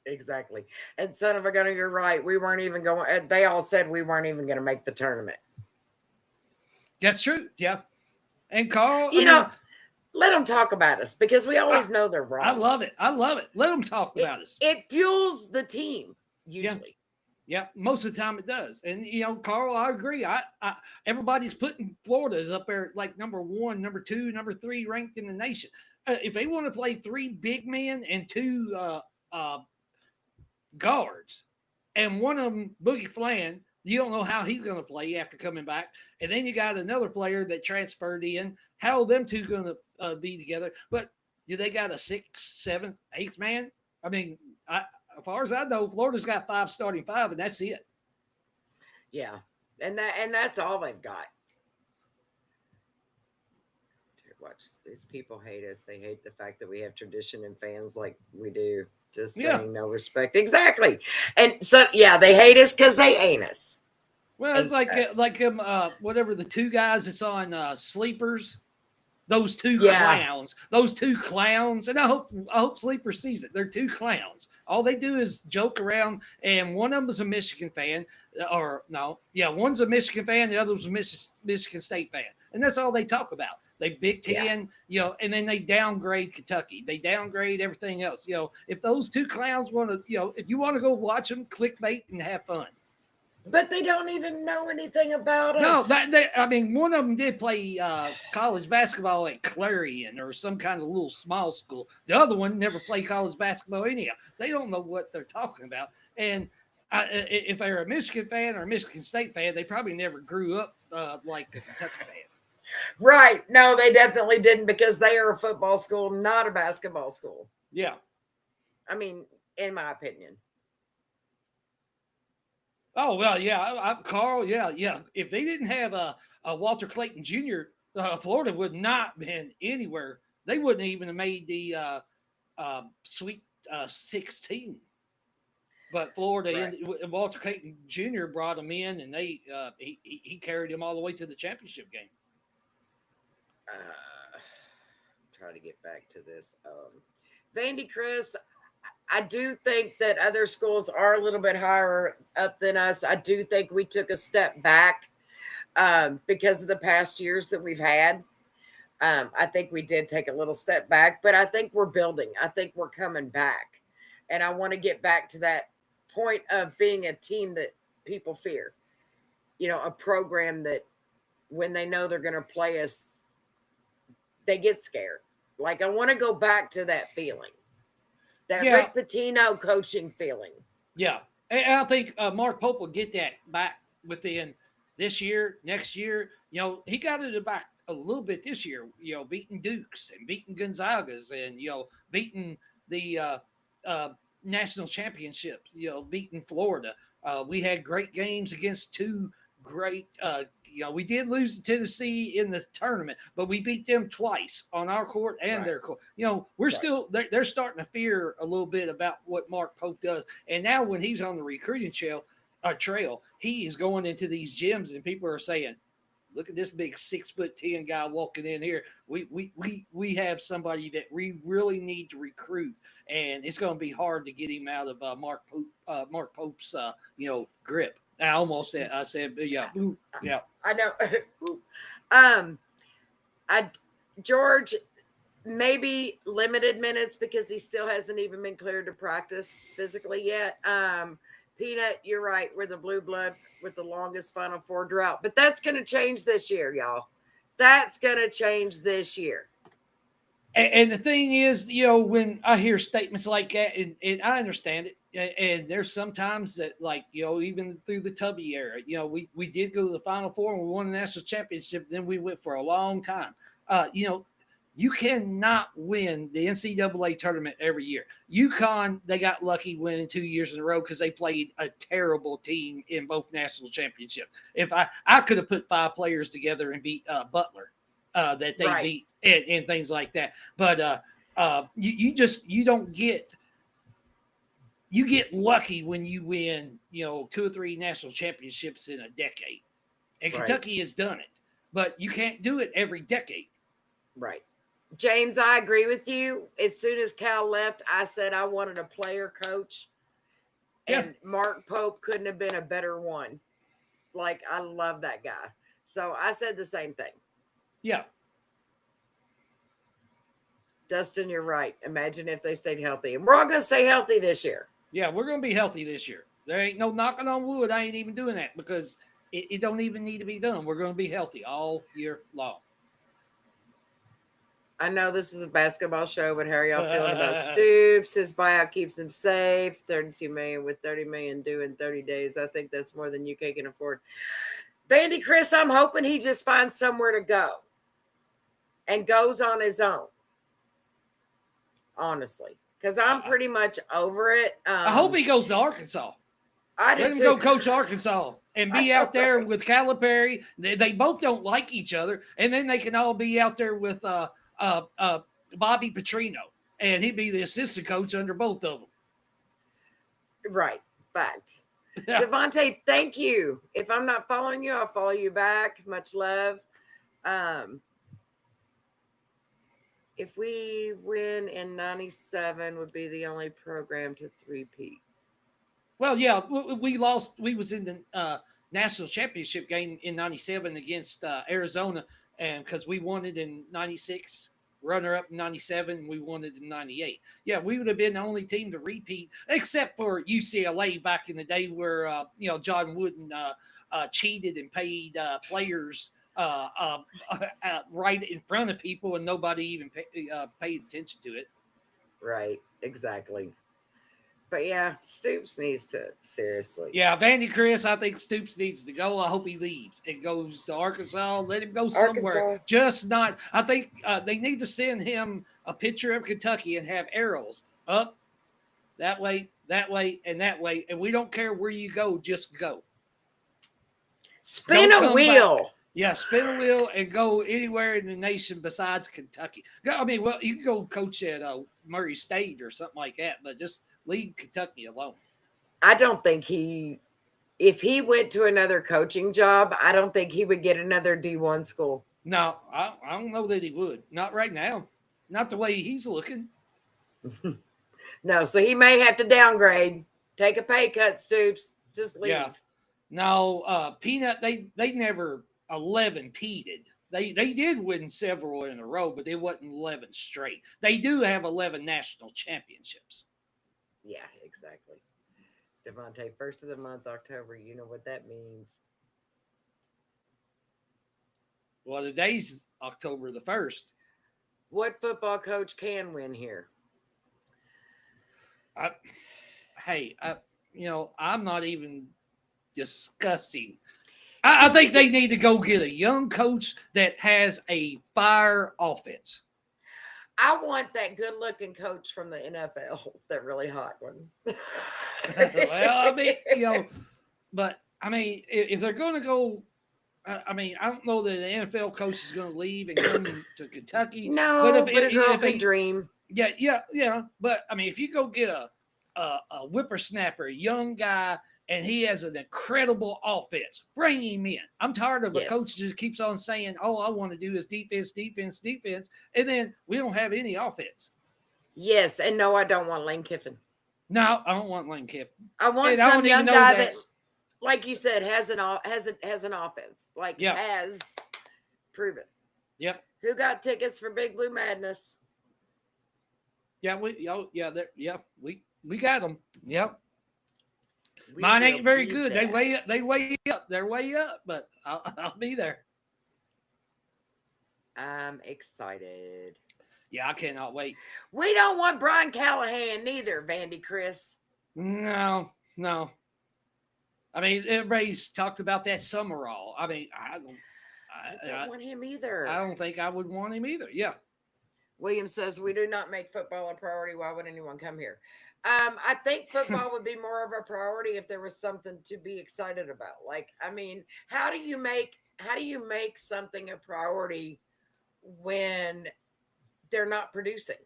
Exactly. And son of a gun, you're right. We weren't even going. They all said we weren't even going to make the tournament. That's true. Yeah. And Carl, let them talk about us because we always know they're wrong. I love it. Let them talk about us. It fuels the team usually. Yeah, most of the time it does. And Carl, I agree. I everybody's putting Florida's up there like number 1, number 2, number 3 ranked in the nation. If they want to play 3 big men and 2 guards, and one of them Boogie Flan, you don't know how he's going to play after coming back. And then you got another player that transferred in. How are them two going to be together? But do they got a 6th, 7th, 8th man? I mean, as far as I know, Florida's got 5 starting 5, and that's it. Yeah, and that's all they've got. Watch, these people hate us. They hate the fact that we have tradition and fans like we do. Just saying no respect. Exactly. And so, they hate us because they ain't us. Well, it's whatever the 2 guys that's on Sleepers, those 2 clowns, and I hope Sleeper sees it. They're 2 clowns. All they do is joke around, and one of them is a Michigan fan, one's a Michigan fan, the other was a Michigan State fan, and that's all they talk about. They Big Ten, and then they downgrade Kentucky. They downgrade everything else. If those 2 clowns want to, if you want to go watch them, clickbait and have fun. But they don't even know anything about us. No, one of them did play college basketball at Clarion or some kind of little small school. The other one never played college basketball anyhow. They don't know what they're talking about. And if they're a Michigan fan or a Michigan State fan, they probably never grew up like a Kentucky fan. Right. No, they definitely didn't because they are a football school, not a basketball school. Yeah. I mean, in my opinion. Oh, well, yeah. Carl, yeah. If they didn't have a Walter Clayton Jr., Florida would not have been anywhere. They wouldn't even have made the Sweet 16. But Florida, Walter Clayton Jr. brought them in, and he carried them all the way to the championship game. Try to get back to this. Vandy Chris, I do think that other schools are a little bit higher up than us. I do think we took a step back because of the past years that we've had. I think we did take a little step back, but I think we're building. I think we're coming back. And I want to get back to that point of being a team that people fear. A program that when they know they're going to play us, they get scared. Like, I want to go back to that feeling. That Rick Pitino coaching feeling. Yeah. And I think Mark Pope will get that back within this year, next year. He got it back a little bit this year, beating Dukes and beating Gonzagas and, beating the national championship, beating Florida. We had great games against 2 great. We did lose to Tennessee in the tournament, but we beat them twice on our court and their court. We're still they're starting to fear a little bit about what Mark Pope does. And now when he's on the recruiting trail, he is going into these gyms and people are saying, look at this big 6'10" guy walking in here. We have somebody that we really need to recruit, and it's going to be hard to get him out of Mark Pope's grip. I said yeah. I know. George, maybe limited minutes because he still hasn't even been cleared to practice physically yet. Peanut, you're right. We're the blue blood with the longest Final Four drought. But that's going to change this year, y'all. That's going to change this year. And the thing is, when I hear statements like that, and I understand it, and there's sometimes that, like, even through the Tubby era, we did go to the Final Four and we won the national championship. Then we went for a long time. You cannot win the NCAA tournament every year. UConn, they got lucky winning 2 years in a row because they played a terrible team in both national championships. If I could have put 5 players together and beat Butler that they beat and things like that. But you get lucky when you win, 2 or 3 national championships in a decade. And Kentucky has done it, but you can't do it every decade. Right. James, I agree with you. As soon as Cal left, I said I wanted a player coach. And Mark Pope couldn't have been a better one. Like, I love that guy. So I said the same thing. Yeah. Dustin, you're right. Imagine if they stayed healthy. And we're all going to stay healthy this year. Yeah, we're going to be healthy this year. There ain't no knocking on wood. I ain't even doing that because it don't even need to be done. We're going to be healthy all year long. I know this is a basketball show, but how are y'all feeling about Stoops? His buyout keeps him safe. $32 million with $30 million due in 30 days. I think that's more than UK can afford. Vandy Chris, I'm hoping he just finds somewhere to go and goes on his own. Honestly, because I'm pretty much over it. I hope he goes to Arkansas. I do. Let him go coach Arkansas and be out there with Calipari. They both don't like each other, and then they can all be out there with Bobby Petrino, and he'd be the assistant coach under both of them. Right. Fact. Devontae, thank you. If I'm not following you, I'll follow you back. Much love. If we win in 97, would be the only program to three-peat. Well, yeah, we lost. We was in the national championship game in 97 against Arizona, and because we won it in 96, runner-up in 97, we won it in 98. Yeah, we would have been the only team to repeat, except for UCLA back in the day where, John Wooden cheated and paid players right in front of people and nobody even paid attention to it. Right, exactly. But yeah, Stoops needs to, seriously. Yeah, Vandy Chris, I think Stoops needs to go. I hope he leaves and goes to Arkansas. Let him go somewhere. Arkansas. Just not. I think they need to send him a picture of Kentucky and have arrows up, that way, and that way. And we don't care where you go, just go. Spin a wheel. Back. Yeah, spin a wheel and go anywhere in the nation besides Kentucky. I mean, well, you can go coach at Murray State or something like that, but just leave Kentucky alone. I don't think if he went to another coaching job, I don't think he would get another D1 school. No, I don't know that he would. Not right now. Not the way he's looking. No, so he may have to downgrade. Take a pay cut, Stoops. Just leave. Yeah. No, Peanut, they never 11-peated. They did win several in a row, but they wasn't 11 straight. They do have 11 national championships. Yeah, exactly. Devontae, first of the month, October. You know what that means. Well, today's October the 1st. What football coach can win here? I'm not even discussing. I think they need to go get a young coach that has a fire offense. I want that good-looking coach from the NFL, that really hot one. Well, I mean, but I mean, if they're going to go, I mean, I don't know that the NFL coach is going to leave and come to Kentucky. But No, but a girl can dream. Yeah. But I mean, if you go get a whippersnapper, a young guy, and he has an incredible offense, bring him in. I'm tired of a coach that just keeps on saying, "All I want to do is defense, and then we don't have any offense. Yes, and no, I don't want Lane Kiffin. No, I don't want Lane Kiffin. I want some young guy that, like you said, has an offense, has proven. Yep. Who got tickets for Big Blue Madness? Yeah, we got them. Yep. Mine ain't very good. They way up. They're way up, but I'll be there. I'm excited. Yeah, I cannot wait. We don't want Brian Callahan neither, Vandy Chris. No. I mean, everybody's talked about that Summerall. I mean, I don't want him either. I don't think I would want him either. Yeah. William says, we do not make football a priority. Why would anyone come here? I think football would be more of a priority if there was something to be excited about. Like, I mean, how do you make something a priority when they're not producing?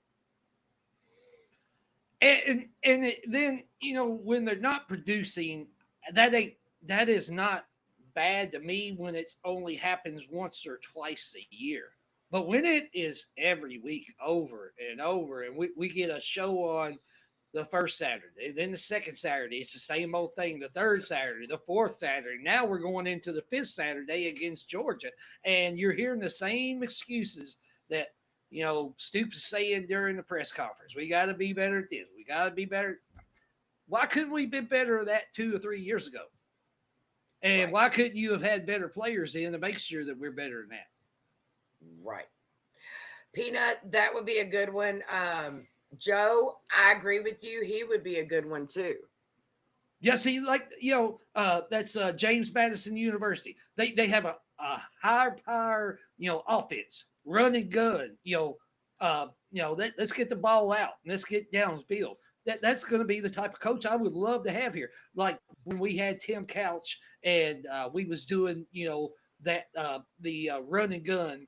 And then, when they're not producing, that is not bad to me when it's only happens once or twice a year. But when it is every week over and over, and we get a show on the first Saturday, then the second Saturday, it's the same old thing. The third Saturday, the fourth Saturday. Now we're going into the fifth Saturday against Georgia, and you're hearing the same excuses that Stoops is saying during the press conference. We got to be better at this. We got to be better. Why couldn't we be better at that 2 or 3 years ago? And why couldn't you have had better players in to make sure that we're better than that? Right. Peanut, that would be a good one. Joe, I agree with you. He would be a good one too. Yeah, see, that's James Madison University. They have a high power, offense, run and gun. Let's get the ball out and let's get downfield. That's going to be the type of coach I would love to have here. Like when we had Tim Couch and we was doing, the run and gun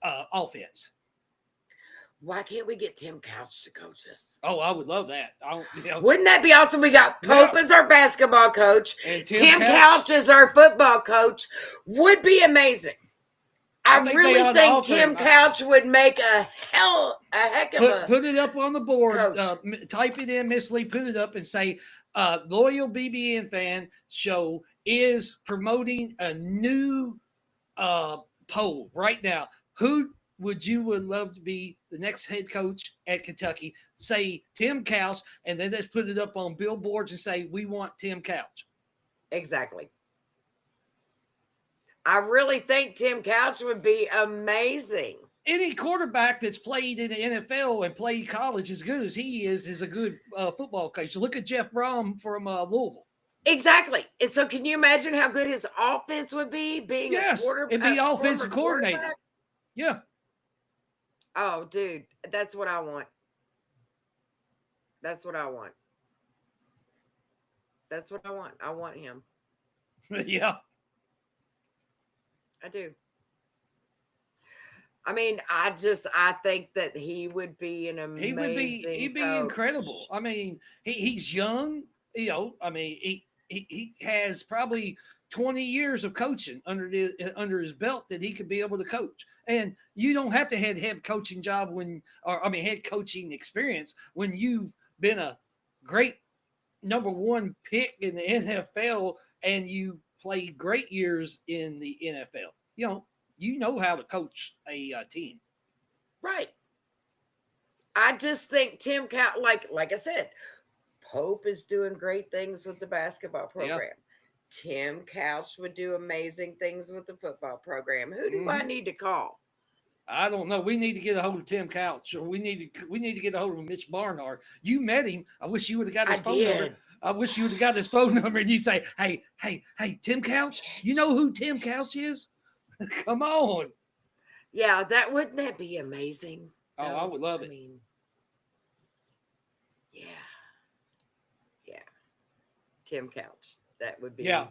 offense. Why can't we get Tim Couch to coach us? Oh, I would love that. Wouldn't that be awesome? We got Pope as our basketball coach. And Tim Couch as our football coach. Would be amazing. I really think Tim Couch would make a heck of a put it up on the board. Type it in, Miss Leigh. Put it up and say, "Loyal BBN fan show is promoting a new poll right now. Who would love to be the next head coach at Kentucky?" Say Tim Couch, and then let's put it up on billboards and say, "We want Tim Couch." Exactly. I really think Tim Couch would be amazing. Any quarterback that's played in the NFL and played college as good as he is a good football coach. Look at Jeff Brom from Louisville. Exactly. And so can you imagine how good his offense would be being a quarterback? It'd be offensive coordinator. Yeah. Oh, dude, that's what I want. That's what I want. That's what I want. I want him. Yeah. I do. I mean, I think that he would be an amazing he'd be incredible. I mean, he's young, I mean, he has probably 20 years of coaching under his belt that he could be able to coach. And you don't have to have coaching job head coaching experience when you've been a great number one pick in the NFL and you played great years in the NFL. You know how to coach a team. Right. I just think Tim Couch, like I said, Pope is doing great things with the basketball program. Yeah. Tim Couch would do amazing things with the football program. Who do I need to call? I don't know. We need to get a hold of Tim Couch, or we need to get a hold of Mitch Barnard. You met him. I wish you would have got his phone number. I wish you would have got his phone number and you say, hey, Tim Couch, you know who Tim Couch is? Come on. Yeah, wouldn't that be amazing? Oh, I would love it. Yeah. Tim Couch. That would be Yeah.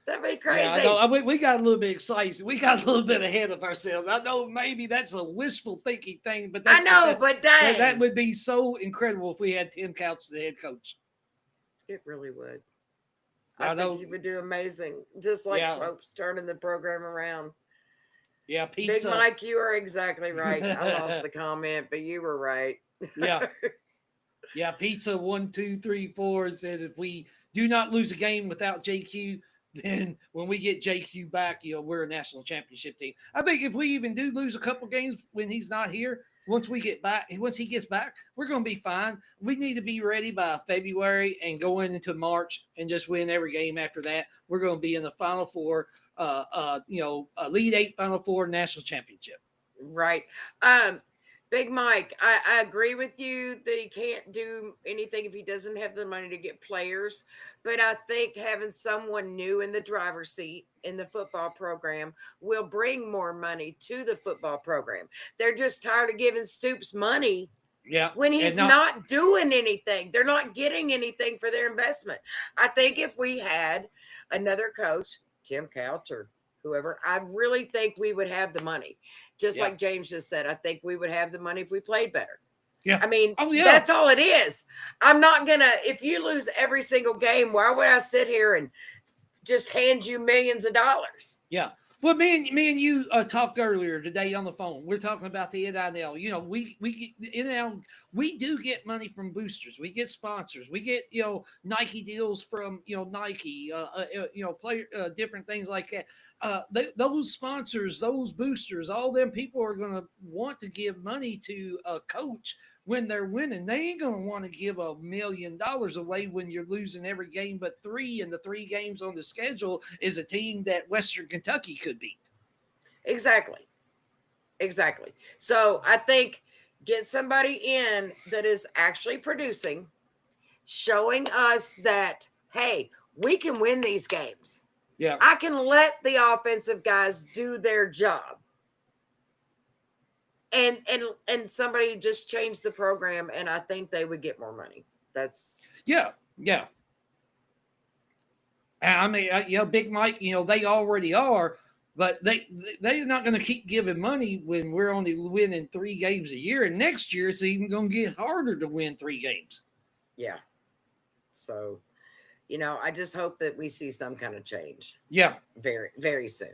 That'd be crazy. Yeah, I know. We got a little bit excited. We got a little bit ahead of ourselves. I know maybe that's a wishful thinking thing, but I know, but dang, that would be so incredible if we had Tim Couch as the head coach. It really would. I know. think he would do amazing, just like Pope's turning the program around. Yeah, pizza. Big Mike, you are exactly right. I lost the comment, but you were right. Yeah. Yeah, pizza 1, 2, 3, 4 says if we do not lose a game without JQ, then when we get JQ back, we're a national championship team. I think if we even do lose a couple games when he's not here, once he gets back, we're going to be fine. We need to be ready by February and going into March and just win every game after that. We're going to be in the Final Four, Elite Eight, Final Four, national championship. Right. Big Mike, I agree with you that he can't do anything if he doesn't have the money to get players. But I think having someone new in the driver's seat in the football program will bring more money to the football program. They're just tired of giving Stoops money when he's not doing anything. They're not getting anything for their investment. I think if we had another coach, Tim Couch or whoever, I really think we would have the money. Just like James just said, I think we would have the money if we played better. Yeah. I mean, that's all it is. I'm not going to, if you lose every single game, why would I sit here and just hand you millions of dollars? Yeah. Well, me and you talked earlier today on the phone. We're talking about the NIL. We get NIL. We do get money from boosters. We get sponsors. We get Nike deals from Nike. Player different things like that. Those sponsors, those boosters, all them people are going to want to give money to a coach when they're winning. They ain't going to want to give $1 million away when you're losing every game but 3, and the 3 games on the schedule is a team that Western Kentucky could beat. Exactly. So I think get somebody in that is actually producing, showing us that, hey, we can win these games. Yeah. I can let the offensive guys do their job. And somebody just changed the program, and I think they would get more money. That's yeah. I mean, Big Mike, they already are, but they're not going to keep giving money when we're only winning 3 games a year, and next year it's even going to get harder to win 3 games. Yeah. So, I just hope that we see some kind of change. Yeah. Very, very soon.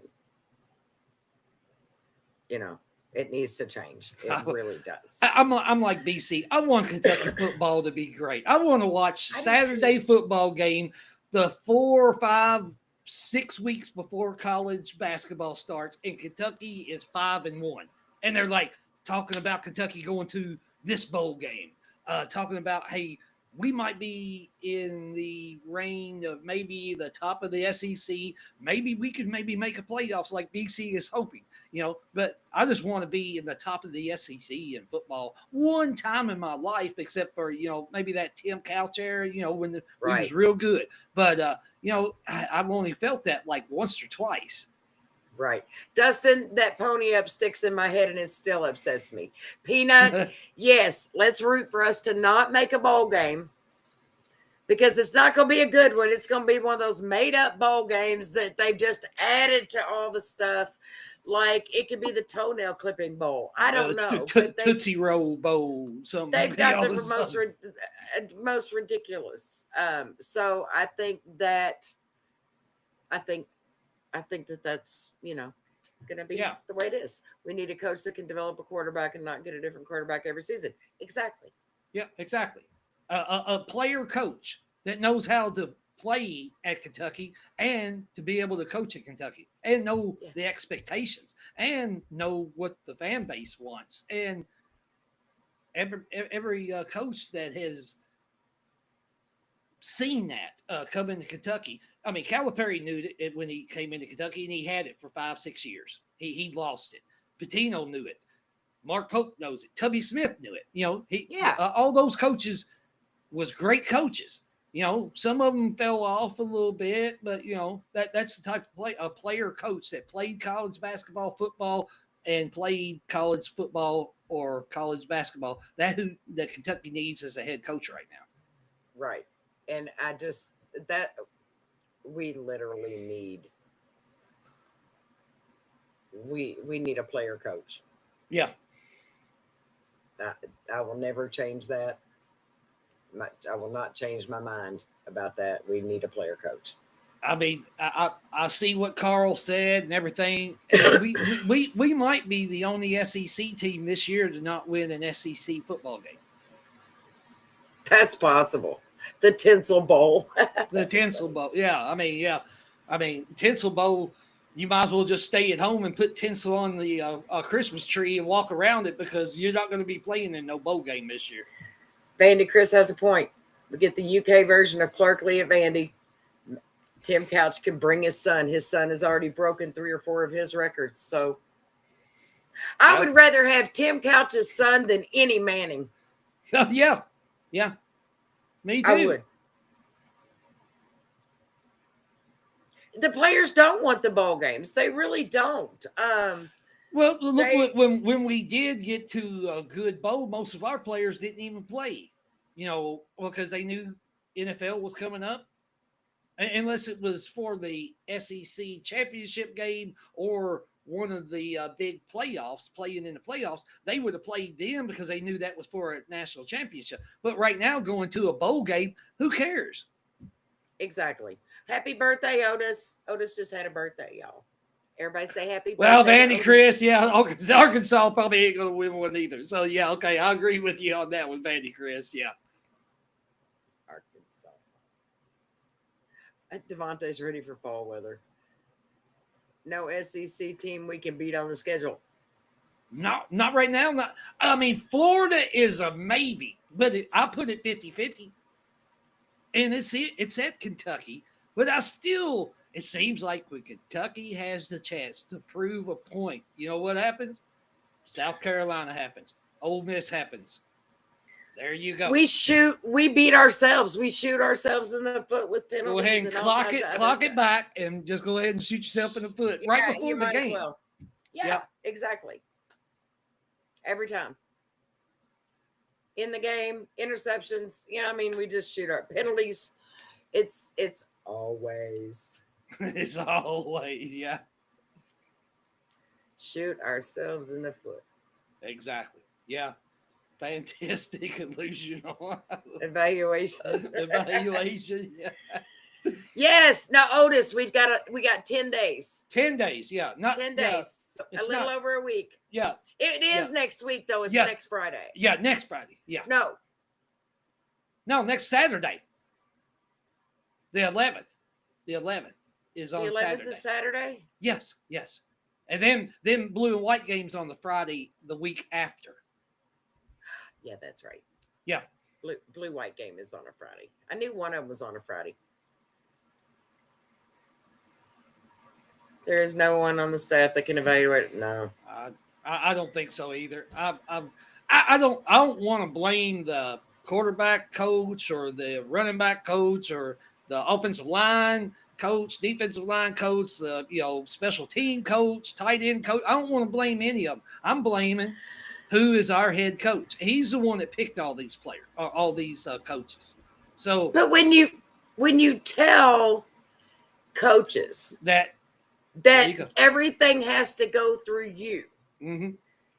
It needs to change. It really does. I'm like BC. I want Kentucky football to be great. I want to watch Saturday football game the 4, 5, 6 weeks before college basketball starts, and Kentucky is 5-1, and they're like talking about Kentucky going to this bowl game, talking about, hey, we might be in the reign of maybe the top of the SEC. Maybe we could make a playoffs like BC is hoping, but I just want to be in the top of the SEC in football one time in my life, except for, maybe that Tim Couch era, when he was real good. But, I've only felt that like once or twice. Right. Dustin, that pony up sticks in my head and it still upsets me. Peanut, yes, let's root for us to not make a bowl game, because it's not going to be a good one. It's going to be one of those made up bowl games that they've just added to all the stuff. Like it could be the toenail clipping bowl. I don't know. Tootsie Roll Bowl. They've got the most ridiculous. So I think that that's, going to be the way it is. We need a coach that can develop a quarterback and not get a different quarterback every season. Exactly. Yeah, exactly. A player coach that knows how to play at Kentucky and to be able to coach at Kentucky and know the expectations and know what the fan base wants. And every coach that has seen that come into Kentucky. I mean, Calipari knew it when he came into Kentucky, and he had it for 5-6 years. He lost it. Pitino knew it. Mark Pope knows it. Tubby Smith knew it. All those coaches was great coaches. Some of them fell off a little bit, but that's the type of a player coach that played college basketball, football, and played college football or college basketball. That Kentucky needs as a head coach right now. Right. And we literally need we need a player coach. Yeah. I, I will never change that. I will not change my mind about that. We need a player coach. I mean, I see what Carl said and everything. And we might be the only SEC team this year to not win an SEC football game. That's possible. The Tinsel Bowl. The Tinsel Bowl. Yeah. I mean, yeah. I mean, Tinsel Bowl, you might as well just stay at home and put tinsel on the Christmas tree and walk around it because you're not going to be playing in no bowl game this year. Vandy Chris has a point. We get the UK version of Clark Lee at Vandy. Tim Couch can bring his son. His son has already broken 3 or 4 of his records. So I would rather have Tim Couch's son than any Manning. Yeah. Yeah. Me too. I would. The players don't want the bowl games. They really don't. Well, look, when we did get to a good bowl, most of our players didn't even play, because they knew NFL was coming up. Unless it was for the SEC championship game or one of the big playoffs, playing in the playoffs, they would have played them because they knew that was for a national championship. But right now, going to a bowl game, who cares? Exactly. Happy birthday, Otis. Otis just had a birthday, y'all. Everybody say happy birthday. Well, Vandy Chris, yeah, Arkansas probably ain't going to win one either. So, yeah, okay, I agree with you on that one, Vandy Chris, yeah. Arkansas. Devontae's ready for fall weather. No SEC team we can beat on the schedule. Not right now. I mean, Florida is a maybe, but I put it 50-50. And it's at Kentucky. But it seems like when Kentucky has the chance to prove a point, you know what happens? South Carolina happens. Ole Miss happens. There you go. We beat ourselves. We shoot ourselves in the foot with penalties. Go ahead and clock it back and just go ahead and shoot yourself in the foot right before the game. Well. Yeah, exactly. Every time. In the game, interceptions, we just shoot our penalties. It's always. It's always, yeah. Shoot ourselves in the foot. Exactly. Yeah. Fantastic illusional. Evaluation. Yeah. Yes. Now, Otis, we got 10 days. 10 days, yeah. Not 10 days. Yeah, a little over a week. Yeah. It is next week, though. It's next Friday. Yeah, next Friday. Yeah. No, next Saturday. The 11th. The 11th is on Saturday. The 11th is Saturday? Yes. And then blue and white games on the Friday the week after. Yeah, that's right. Yeah. Blue white game is on a Friday. I knew one of them was on a Friday. There is no one on the staff that can evaluate it. No. I don't think so either. I don't want to blame the quarterback coach or the running back coach or the offensive line coach, defensive line coach, special team coach, tight end coach. I don't want to blame any of them. I'm blaming who is our head coach. He's the one that picked all these players, all these coaches. So, but when you tell coaches that everything has to go through you, mm-hmm.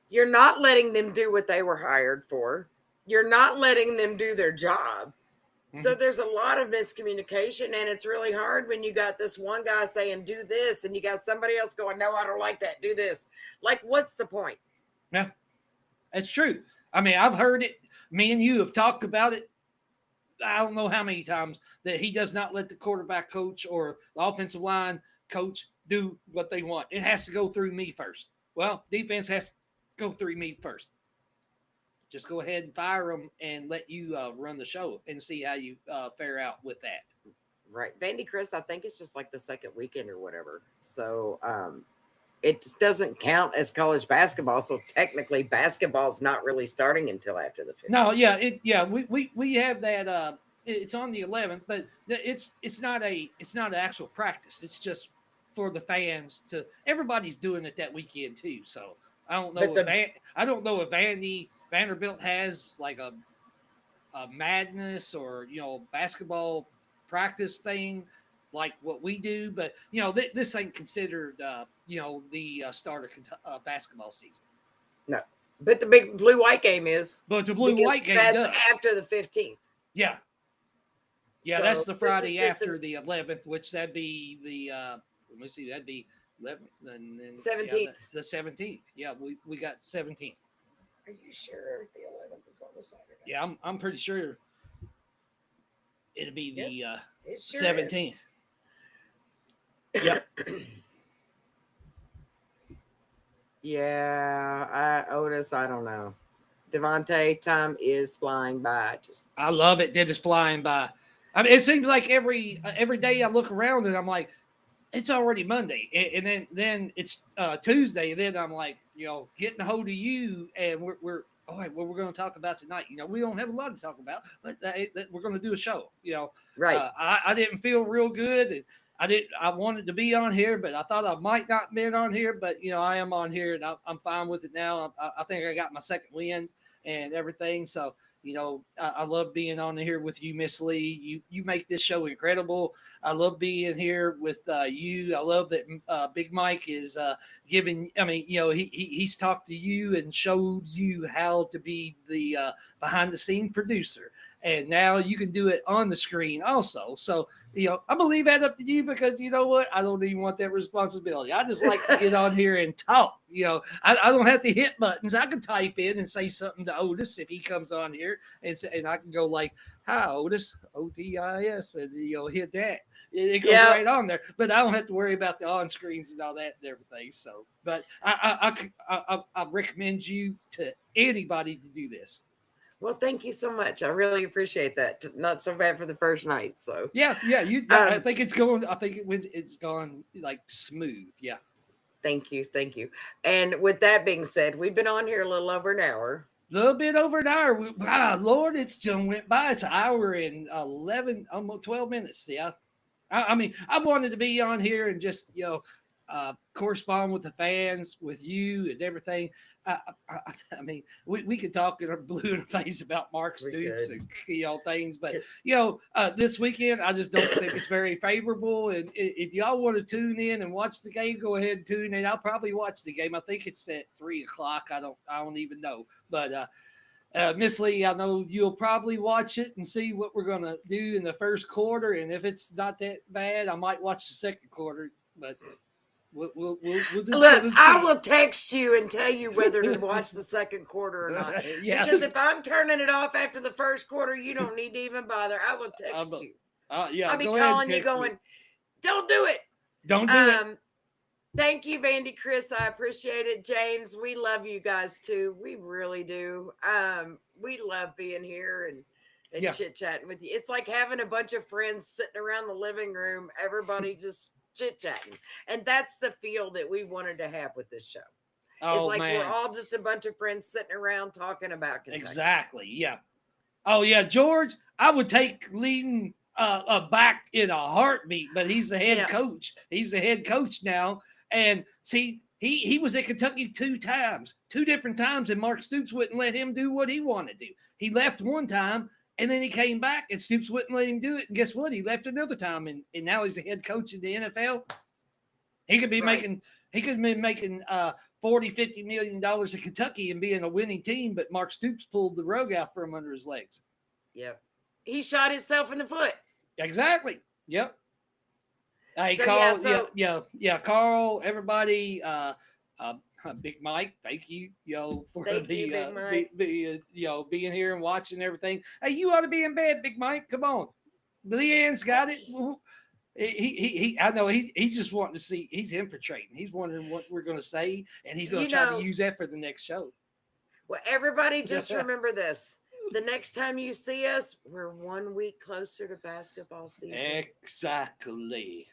You're not letting them do what they were hired for. You're not letting them do their job. Mm-hmm. So there's a lot of miscommunication, and it's really hard when you got this one guy saying, do this, and you got somebody else going, no, I don't like that. Do this. Like, what's the point? Yeah, it's true. I mean, I've heard it. Me and you have talked about it. I don't know how many times that he does not let the quarterback coach or the offensive line coach do what they want. It has to go through me first. Well, defense has to go through me first. Just go ahead and fire them and let you run the show and see how you fare out with that. Right. Vandy Chris, I think it's just like the second weekend or whatever. So it doesn't count as college basketball. So technically basketball is not really starting until after the 15th. No, yeah. We have that. It's on the 11th, but it's not an actual practice. It's just for the fans to. Everybody's doing it that weekend too. So I don't know. I don't know if Vanderbilt has like a madness or basketball practice thing like what we do, but this ain't considered the start of basketball season. No, but the big blue-white game is. But the blue-white game that's does after the 15th. Yeah. Yeah, So that's the Friday after the 11th, which that'd be the let me see, that'd be 11th and then 17th. The 17th. Yeah, we got 17th. Are you sure the 11th is on the Saturday? Yeah, I'm pretty sure it'll be the it sure 17th. Yep. Yeah, Otis, I don't know. Devontae, time is flying by. I love it. They're just flying by. I mean, it seems like every day I look around and I'm like, it's already Monday, and then it's Tuesday, and then I'm like, getting a hold of you, and we're all right. What we're going to talk about tonight? We don't have a lot to talk about, but we're going to do a show. Right. I didn't feel real good. And I wanted to be on here, but I thought I might not been on here. But I am on here, and I'm fine with it now. I think I got my second win and everything. So I love being on here with you, Miss Leigh. You make this show incredible. I love being here with you. I love that Big Mike is giving. I mean, he's talked to you and showed you how to be the behind the scene producer. And now you can do it on the screen also. So, I'm going to leave that up to you because you know what? I don't even want that responsibility. I just like to get on here and talk. I don't have to hit buttons. I can type in and say something to Otis if he comes on here and I can go like, hi, Otis, OTIS, and hit that. It goes right on there. But I don't have to worry about the on screens and all that and everything. So, but I recommend you to anybody to do this. Well, thank you so much. I really appreciate that. Not so bad for the first night. So yeah. I think it's going. I think it's gone like smooth. Yeah. Thank you. And with that being said, we've been on here a little over an hour. A little bit over an hour. Lord, it's just went by. It's an hour and 11, almost 12 minutes. Yeah. I mean, I wanted to be on here and just correspond with the fans, with you, and everything. I mean, we could talk in our blue in the face about Mark Stoops and things, but this weekend I just don't think it's very favorable. And if y'all want to tune in and watch the game, go ahead and tune in. I'll probably watch the game. I think it's at 3:00. I don't even know, but Miss Leigh, I know you'll probably watch it and see what we're gonna do in the first quarter, and if it's not that bad, I might watch the second quarter, but. We'll just look. I will text you and tell you whether to watch the second quarter or not. Yeah. Because if I'm turning it off after the first quarter, you don't need to even bother. I will text you. Yeah, I'll be calling you, going, "Don't do it. Don't do it." Thank you, Vandy, Chris. I appreciate it. James, we love you guys too. We really do. We love being here and chit chatting with you. It's like having a bunch of friends sitting around the living room. Everybody just chit-chatting, and that's the feel that we wanted to have with this show. It's like we're all just a bunch of friends sitting around talking about Kentucky. Exactly. Yeah. Oh yeah, George, I would take leading back in a heartbeat, but he's the head coach. He's the head coach now, and see, he was at Kentucky two different times, and Mark Stoops wouldn't let him do what he wanted to do. He left one time. And then he came back, and Stoops wouldn't let him do it. And guess what? He left another time, and now he's a head coach in the NFL. He could be making $40, $50 million in Kentucky and being a winning team, but Mark Stoops pulled the rug out from under his legs. Yep. He shot himself in the foot. Exactly. Yep. Hey, So, Carl, Carl, everybody, Big Mike, thank you, for being here and watching everything. Hey, you ought to be in bed, Big Mike. Come on, Leanne's got it. I know he's just wanting to see. He's infiltrating. He's wondering what we're going to say, and he's going to try to use that for the next show. Well, everybody, just remember this: the next time you see us, we're 1 week closer to basketball season. Exactly.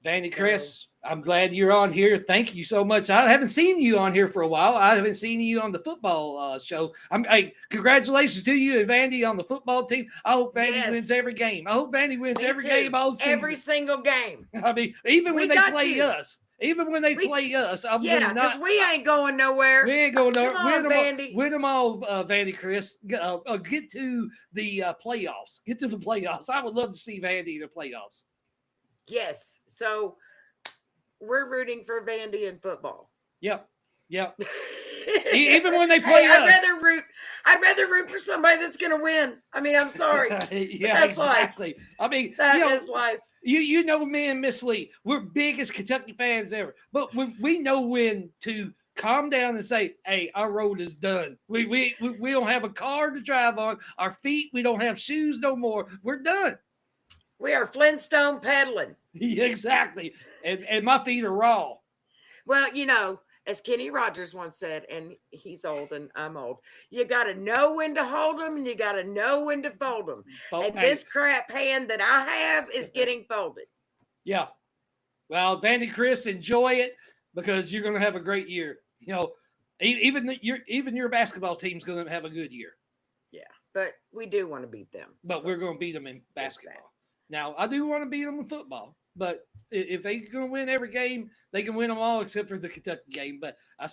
Vandy, Chris, I'm glad you're on here. Thank you so much. I haven't seen you on here for a while. I haven't seen you on the football show. Hey, congratulations to you and Vandy on the football team. I hope Vandy wins every game. I hope Vandy wins every game all season. Every single game. I mean, even when they play us. Even when they play us, because we ain't going nowhere. We ain't going nowhere. Come on, Vandy. Win them all, Vandy, Chris. Get to the playoffs. Get to the playoffs. I would love to see Vandy in the playoffs. Yes. So we're rooting for Vandy in football. Yep. Yep. Even when they play hey, us. I'd rather root for somebody that's going to win. I mean, I'm sorry. Yeah, that's exactly. Life. I mean, that is life. You know me and Miss Leigh, we're biggest Kentucky fans ever, but we know when to calm down and say, "Hey, our road is done. We don't have a car to drive on. Our feet, we don't have shoes no more. We're done. We are Flintstone pedaling." Exactly. And my feet are raw. Well, you know, as Kenny Rogers once said, and he's old and I'm old, you got to know when to hold them and you got to know when to fold them. And this crap hand that I have is getting folded. Yeah. Well, Vandy Chris, enjoy it because you're going to have a great year. You know, even your basketball team's going to have a good year. Yeah, but we do want to beat them. But we're going to beat them in basketball. Now, I do want to beat them in football, but if they're going to win every game, they can win them all except for the Kentucky game. But I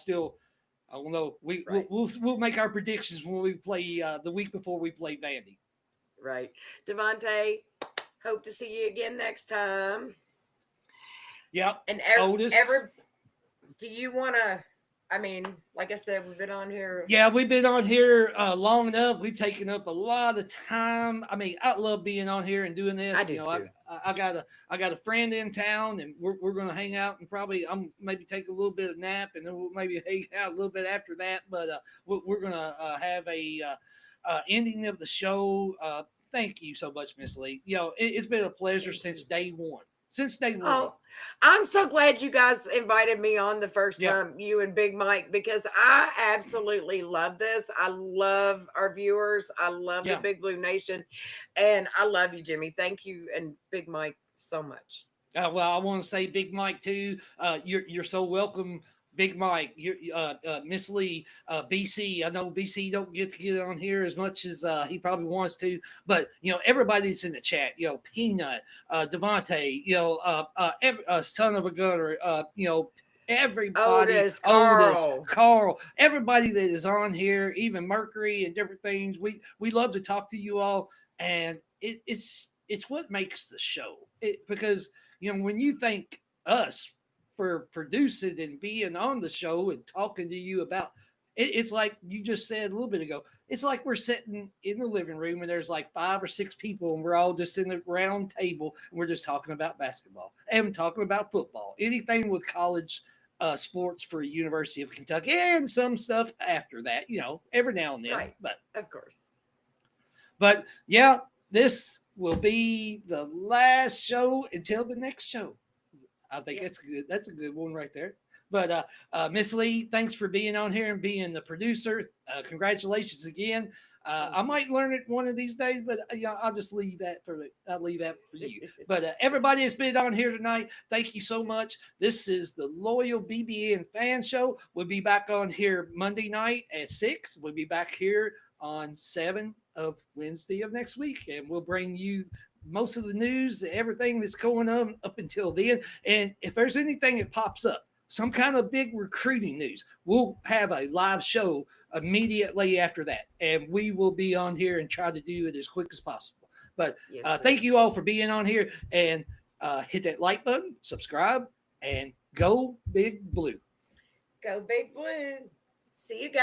don't know. We'll make our predictions when we play the week before we play Vandy. Right, Devontae. Hope to see you again next time. Yep. And Otis. Do you want to? I mean, like I said, we've been on here. Yeah, we've been on here long enough. We've taken up a lot of time. I mean, I love being on here and doing this. I do too. I got a friend in town, and we're going to hang out and probably maybe take a little bit of nap, and then we'll maybe hang out a little bit after that. But we're going to have a ending of the show. Thank you so much, Miss Leigh. You know, it's been a pleasure since day one. Oh, I'm so glad you guys invited me on the first time, you and Big Mike, because I absolutely love this. I love our viewers. I love the Big Blue Nation, and I love you, Jimmy. Thank you and Big Mike so much. Well, I want to say Big Mike too. You're so welcome, Big Mike. Miss Leigh, BC. I know BC don't get to get on here as much as he probably wants to, but you know everybody's in the chat. You know, Peanut, Devontae. You know, Son of a Gunner. You know, everybody. Otis, Carl. Everybody that is on here, even Mercury and different things. We love to talk to you all, and it's what makes the show. Because you know when you thank us for producing and being on the show and talking to you about it's like you just said a little bit ago. It's like we're sitting in the living room and there's like 5 or 6 people and we're all just in the round table and we're just talking about basketball and talking about football, anything with college sports for University of Kentucky and some stuff after that, you know, every now and then. Right. But of course. But yeah, this will be the last show until the next show. I think that's good. That's a good one right there. But Miss Leigh, thanks for being on here and being the producer. Congratulations again. I might learn it one of these days, but I'll just leave that for you. But everybody that's been on here tonight, thank you so much. This is the Loyal BBN Fan Show. We'll be back on here Monday night at 6. We'll be back here on 7 of Wednesday of next week, and we'll bring you most of the news, everything that's going on up until then. And if there's anything that pops up, some kind of big recruiting news, we'll have a live show immediately after that. And we will be on here and try to do it as quick as possible. But thank you all for being on here, and hit that like button, subscribe, and go Big Blue. Go Big Blue. See you guys.